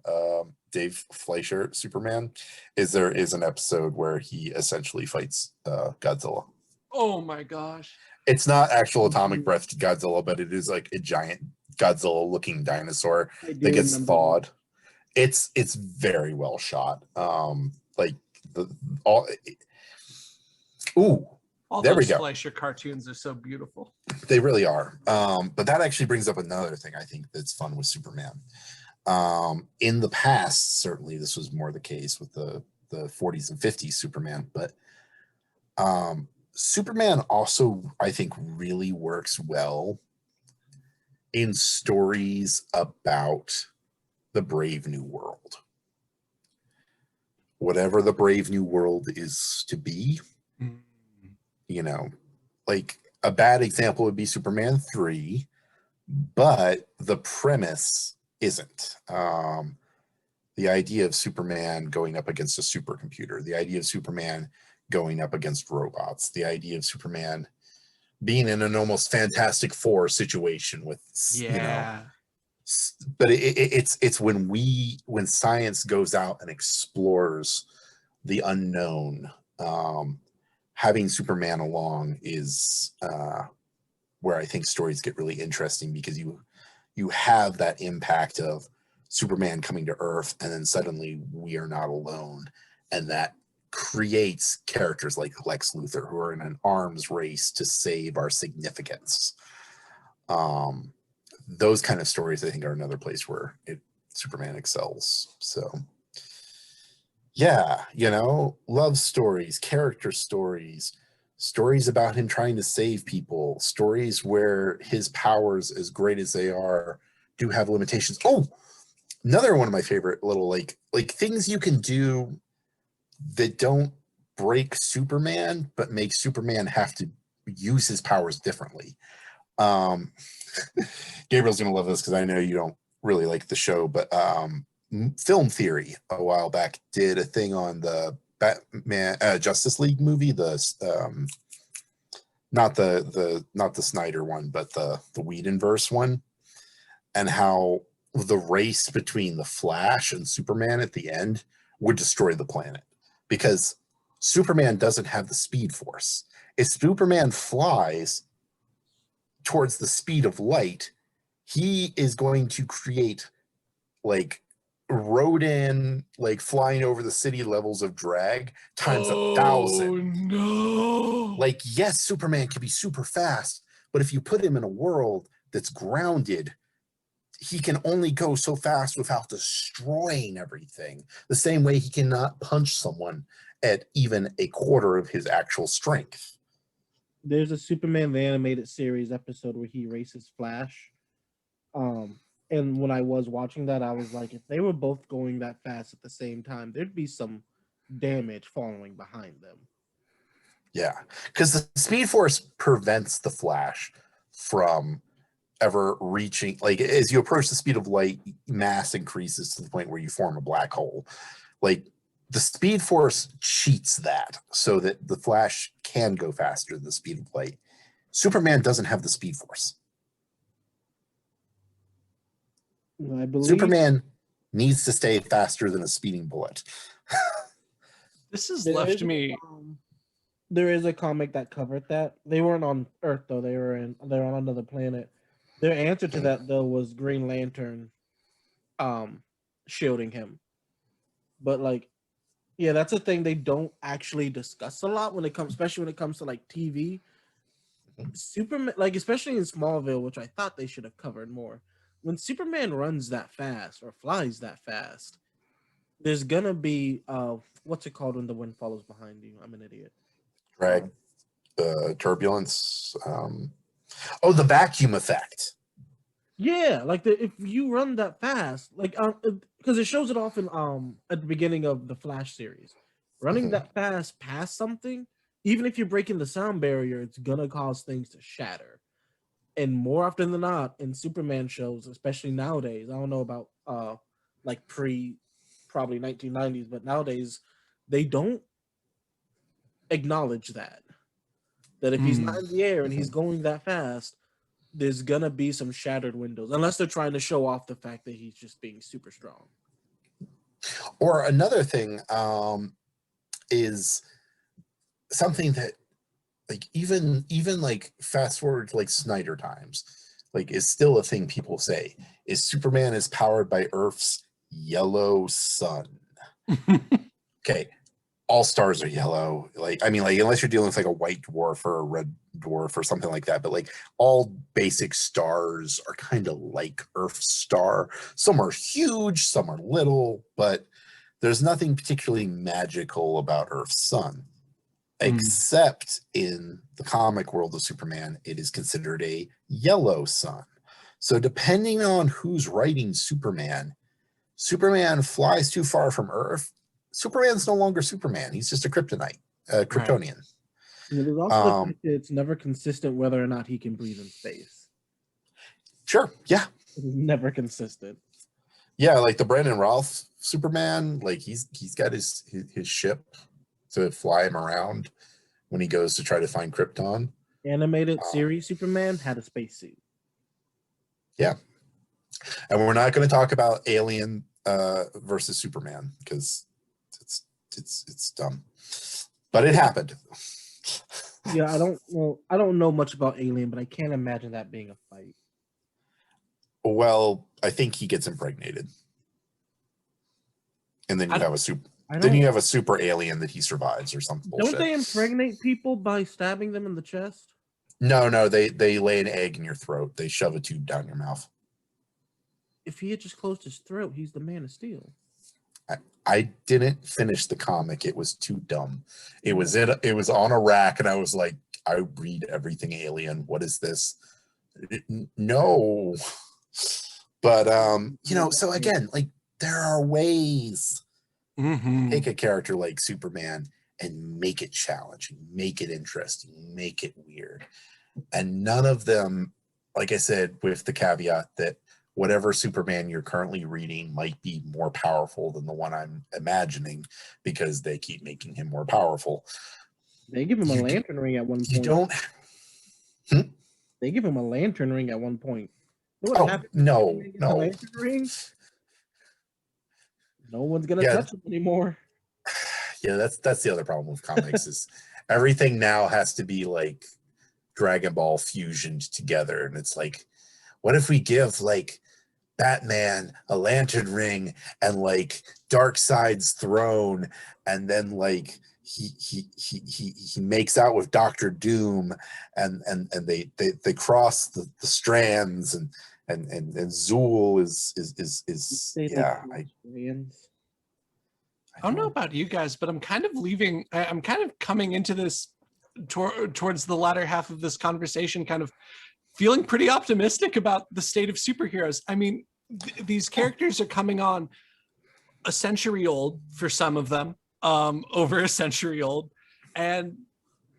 B: Dave Fleischer Superman is there is an episode where he essentially fights Godzilla.
C: Oh my gosh.
B: It's not actual atomic breath Godzilla, but it is like a giant Godzilla-looking dinosaur that gets thawed. It's very well shot. Like all there we go.
C: Fleischer cartoons are so beautiful.
B: They really are. But that actually brings up another thing I think that's fun with Superman. In the past, certainly this was more the case with the 40s and 50s Superman, but Superman also, I think, really works well in stories about the Brave New World. Whatever the Brave New World is to be, you know, like a bad example would be Superman 3, but the premise isn't. The idea of Superman going up against a supercomputer, the idea of Superman going up against robots, the idea of Superman being in an almost Fantastic Four situation with, but it's when science goes out and explores the unknown, having Superman along is where I think stories get really interesting, because you have that impact of Superman coming to Earth, and then suddenly we are not alone, and that creates characters like Lex Luthor who are in an arms race to save our significance. Those kind of stories, I think, are another place where Superman excels. So yeah, love stories, character stories, stories about him trying to save people, stories where his powers, as great as they are, do have limitations. Oh, another one of my favorite little like things you can do that don't break Superman, but make Superman have to use his powers differently. Gabriel's gonna love this because I know you don't really like the show, but Film Theory a while back did a thing on the Batman Justice League movie, not the Snyder one, but the Whedonverse one, and how the race between the Flash and Superman at the end would destroy the planet, because Superman doesn't have the speed force. If Superman flies towards the speed of light, he is going to create like Rodin, like flying over the city levels of drag times 1,000.
C: No.
B: Like, yes, Superman can be super fast, but if you put him in a world that's grounded, he can only go so fast without destroying everything. The same way he cannot punch someone at even a quarter of his actual strength.
D: There's a Superman the Animated Series episode where he races Flash. And when I was watching that, I was like, if they were both going that fast at the same time, there'd be some damage following behind them.
B: Yeah, because the Speed Force prevents the Flash from ever reaching, like, as you approach the speed of light, mass increases to the point where you form a black hole. Like, the Speed Force cheats that so that the Flash can go faster than the speed of light. Superman doesn't have the Speed Force.
D: I believe
B: Superman needs to stay faster than a speeding bullet.
C: This has left me.
D: There is a comic that covered that. They weren't on Earth though. They're on another planet. Their answer to that though was Green Lantern, shielding him. But like, yeah, that's a thing they don't actually discuss a lot when it comes, especially when it comes to like TV. Superman, like especially in Smallville, which I thought they should have covered more. When Superman runs that fast or flies that fast, there's gonna be what's it called when the wind follows behind you? I'm an idiot.
B: Drag, turbulence. The vacuum effect.
D: Yeah, like if you run that fast, like because it shows it off in at the beginning of the Flash series, running that fast past something, even if you're breaking the sound barrier, it's gonna cause things to shatter. And more often than not, in Superman shows, especially nowadays, I don't know about like probably 1990s, but nowadays they don't acknowledge that if he's not in the air and he's going that fast, there's gonna be some shattered windows, unless they're trying to show off the fact that he's just being super strong.
B: Or another thing is something that, like, even like fast forward to like Snyder times, like, is still a thing people say, is Superman is powered by Earth's yellow sun. Okay, all stars are yellow. Like, I mean, like, unless you're dealing with like a white dwarf or a red dwarf or something like that, but like all basic stars are kind of like Earth's star. Some are huge, some are little, but there's nothing particularly magical about Earth's sun. Except in the comic world of Superman, it is considered a yellow sun. So depending on who's writing Superman, Superman flies too far from Earth, Superman's no longer Superman. He's just a Kryptonite, Kryptonian.
D: Right. There's also the fact that it's never consistent whether or not he can breathe in space.
B: Sure, yeah.
D: It's never consistent.
B: Yeah, like the Brandon Routh Superman, like he's got his ship to fly him around when he goes to try to find Krypton.
D: Animated series Superman had a spacesuit.
B: Yeah. And we're not going to talk about Alien versus Superman because it's dumb. But it happened.
D: Yeah, I don't know much about Alien, but I can't imagine that being a fight.
B: Well, I think he gets impregnated. And then you have a super alien that he survives or something bullshit.
D: Don't they impregnate people by stabbing them in the chest?
B: No, they lay an egg in your throat. They shove a tube down your mouth.
D: If he had just closed his throat, he's the Man of Steel.
B: I didn't finish the comic. It was too dumb. It was on a rack, and I was like, I read everything Alien. What is this? No. But so again, like there are ways. Take a character like Superman and make it challenging, make it interesting, make it weird. And none of them, like I said, with the caveat that whatever Superman you're currently reading might be more powerful than the one I'm imagining because they keep making him more powerful.
D: They give him a lantern ring at one point.
B: You don't.
D: They give him a lantern ring at one point.
B: No.
D: Lantern ring? No one's gonna touch him anymore.
B: Yeah, that's the other problem with comics is everything now has to be like Dragon Ball fusioned together, and it's like, what if we give like Batman a lantern ring and like Darkseid's throne, and then like he makes out with Doctor Doom, and they cross the strands, and Zool is yeah.
C: I don't know about you guys, but I'm kind of coming into this towards the latter half of this conversation kind of feeling pretty optimistic about the state of superheroes. I mean, these characters are coming on a century old for some of them, over a century old, and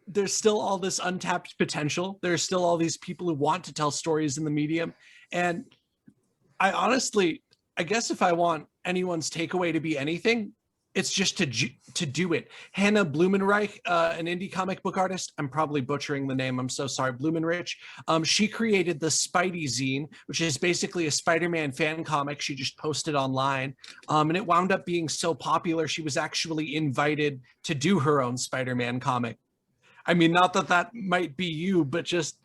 C: there's still all this untapped potential. There's still all these people who want to tell stories in the medium. And I honestly, I guess if I want anyone's takeaway to be anything, it's just to do it. Hannah Blumenreich, an indie comic book artist, I'm probably butchering the name, I'm so sorry, Blumenreich. She created the Spidey zine, which is basically a Spider-Man fan comic she just posted online. And it wound up being so popular, she was actually invited to do her own Spider-Man comic. I mean, not that might be you, but just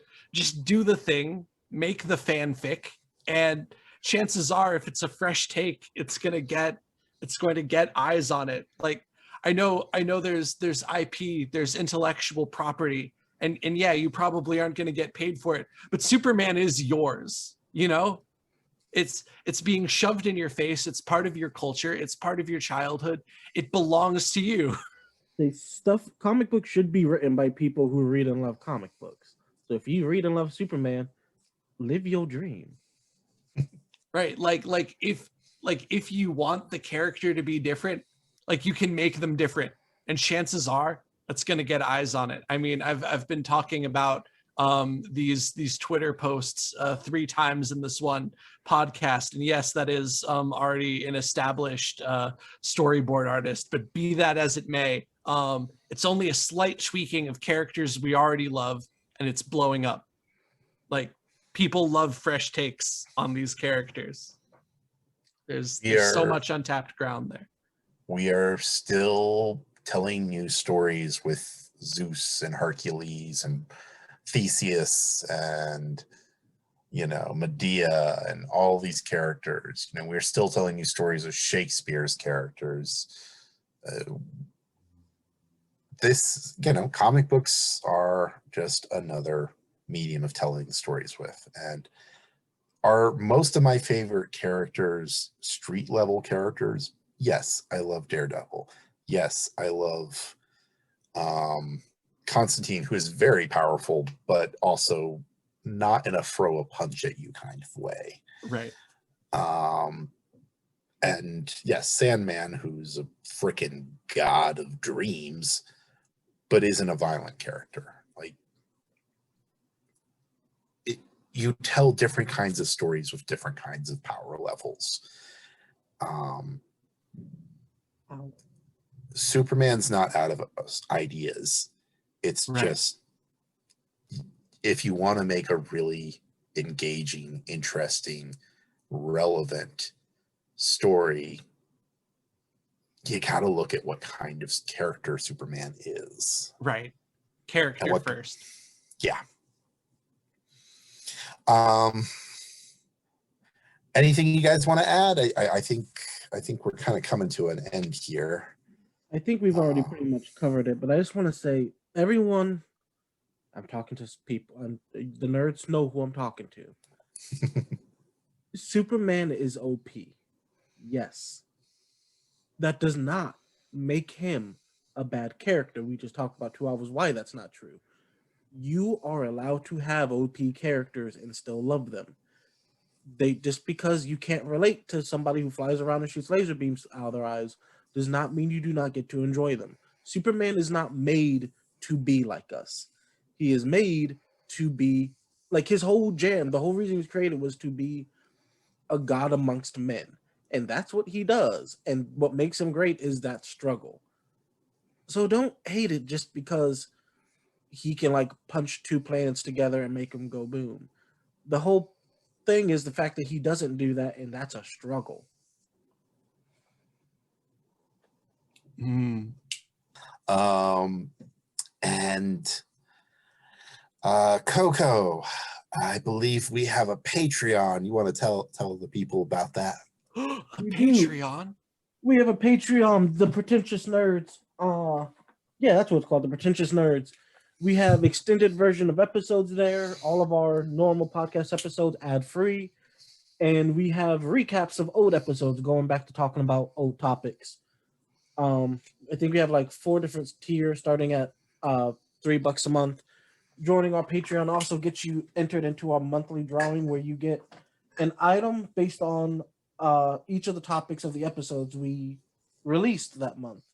C: do the thing, make the fanfic, and chances are, if it's a fresh take, it's going to get eyes on it. Like I know there's IP, there's intellectual property, and yeah, you probably aren't going to get paid for it, but Superman is yours, you know? It's being shoved in your face, it's part of your culture, it's part of your childhood, it belongs to you.
D: Comic books should be written by people who read and love comic books. So if you read and love Superman, live your dream.
C: Right, like if you want the character to be different, like you can make them different, and chances are that's going to get eyes on it. I mean, I've been talking about these Twitter posts 3 times in this one podcast, and yes, that is already an established storyboard artist, but be that as it may, it's only a slight tweaking of characters we already love, and it's blowing up. Like, people love fresh takes on these characters. There's so much untapped ground there.
B: We are still telling new stories with Zeus and Hercules and Theseus and, Medea and all these characters. We're still telling you stories of Shakespeare's characters. Comic books are just another medium of telling stories with. And are most of my favorite characters street level characters? Yes, I love Daredevil. Yes, I love Constantine, who is very powerful, but also not in a throw a punch at you kind of way.
C: Right.
B: And yes, Sandman, who's a freaking god of dreams, but isn't a violent character. Like, you tell different kinds of stories with different kinds of power levels. Superman's not out of ideas. It's
C: Right.
B: just, if you want to make a really engaging, interesting, relevant story, you got to look at what kind of character Superman is.
C: Right. Character
B: what-
C: first.
B: Yeah. Anything you guys want to add? I think we're kind of coming to an end here.
D: I think we've already pretty much covered it, but I just want to say, everyone, I'm talking to people, the nerds know who I'm talking to. Superman is OP. Yes. That does not make him a bad character. We just talked about 2 hours why that's not true. You are allowed to have OP characters and still love them. They just because you can't relate to somebody who flies around and shoots laser beams out of their eyes does not mean you do not get to enjoy them. Superman is not made to be like us. He is made to be like his whole jam. The whole reason he was created was to be a god amongst men. And that's what he does. And what makes him great is that struggle. So don't hate it just because he can like punch 2 planets together and make them go boom. The whole thing is the fact that he doesn't do that, and that's a struggle.
B: And Coco, I believe we have a Patreon. You want to tell the people about that?
C: A
D: We do.
C: Patreon?
D: We have a Patreon, the Pretentious Nerds. Yeah, that's what it's called, the Pretentious Nerds. We have extended version of episodes there, all of our normal podcast episodes ad-free, and we have recaps of old episodes going back to talking about old topics. I think we have like 4 different tiers starting at $3 a month. Joining our Patreon also gets you entered into our monthly drawing where you get an item based on each of the topics of the episodes we released that month,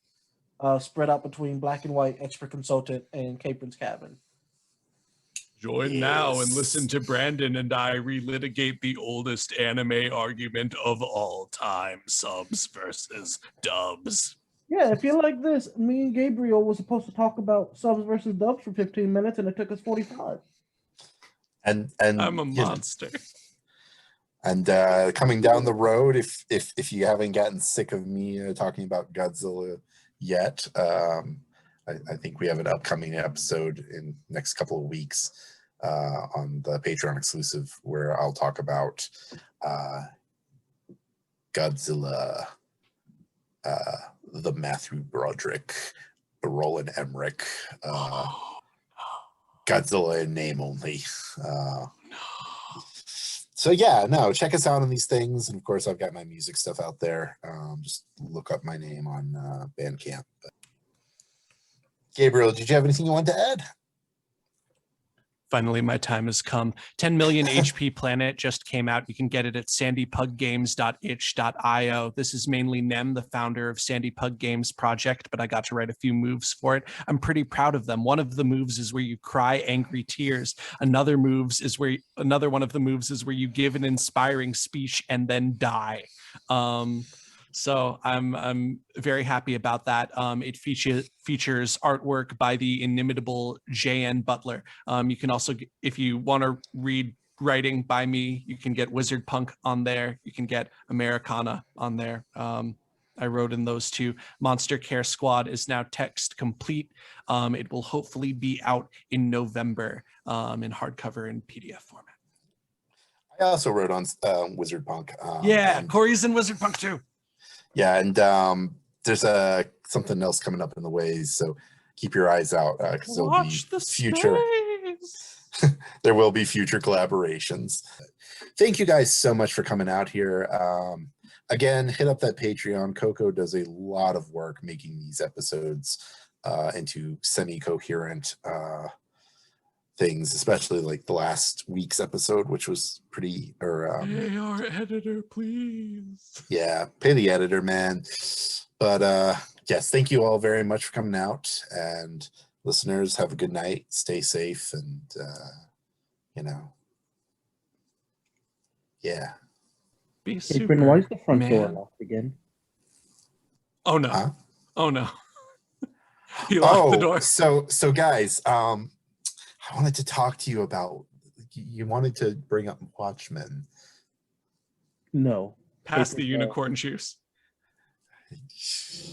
D: spread out between Black and White, Expert Consultant, and Capron's Cabin.
C: Join now and listen to Brandon and I relitigate the oldest anime argument of all time, subs versus dubs.
D: Yeah, if you like this, me and Gabriel was supposed to talk about subs versus dubs for 15 minutes, and it took us 45.
B: And
C: I'm a
B: you know,
C: monster.
B: and coming down the road, if you haven't gotten sick of me talking about Godzilla yet, I think we have an upcoming episode in next couple of weeks on the Patreon exclusive where I'll talk about Godzilla, the Matthew Broderick, Roland Emmerich, Godzilla in name only. So yeah, no, check us out on these things. And of course, I've got my music stuff out there. Just look up my name on Bandcamp. But Gabriel, did you have anything you wanted to add?
C: Finally, my time has come. 10 million HP Planet just came out. You can get it at sandypuggames.itch.io. This is mainly Nem, the founder of Sandy Pug Games project, but I got to write a few moves for it. I'm pretty proud of them. One of the moves is where you cry angry tears. Another one of the moves is where you give an inspiring speech and then die. So I'm very happy about that. It features artwork by the inimitable J.N. Butler. You can also, if you want to read writing by me, you can get Wizard Punk on there. You can get Americana on there. I wrote in those 2. Monster Care Squad is now text complete. It will hopefully be out in November in hardcover and PDF format.
B: I also wrote on Wizard Punk.
C: Yeah, Corey's in Wizard Punk too.
B: Yeah, and there's something else coming up in the ways, so keep your eyes out because there'll be future. There will be future collaborations. Thank you guys so much for coming out here. Again, hit up that Patreon. Coco does a lot of work making these episodes into semi-coherent things, especially like the last week's episode, which was pretty.
C: Pay our editor, please.
B: Yeah, pay the editor, man. But yes, thank you all very much for coming out, and listeners, have a good night, stay safe, and yeah.
C: Be
D: Capron, why is the front door
C: Superman.
D: locked again?
C: Oh no.
B: Huh?
C: Oh no. He locked the
B: Oh,
C: door.
B: so guys, I wanted to talk to you about. You wanted to bring up Watchmen.
D: No.
C: Pass the
D: Capron, no.
C: unicorn juice.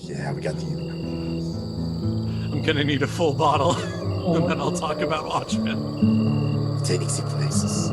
B: Yeah, we got the unicorn.
C: I'm gonna need a full bottle, and then I'll talk about Watchmen.
B: Take easy places.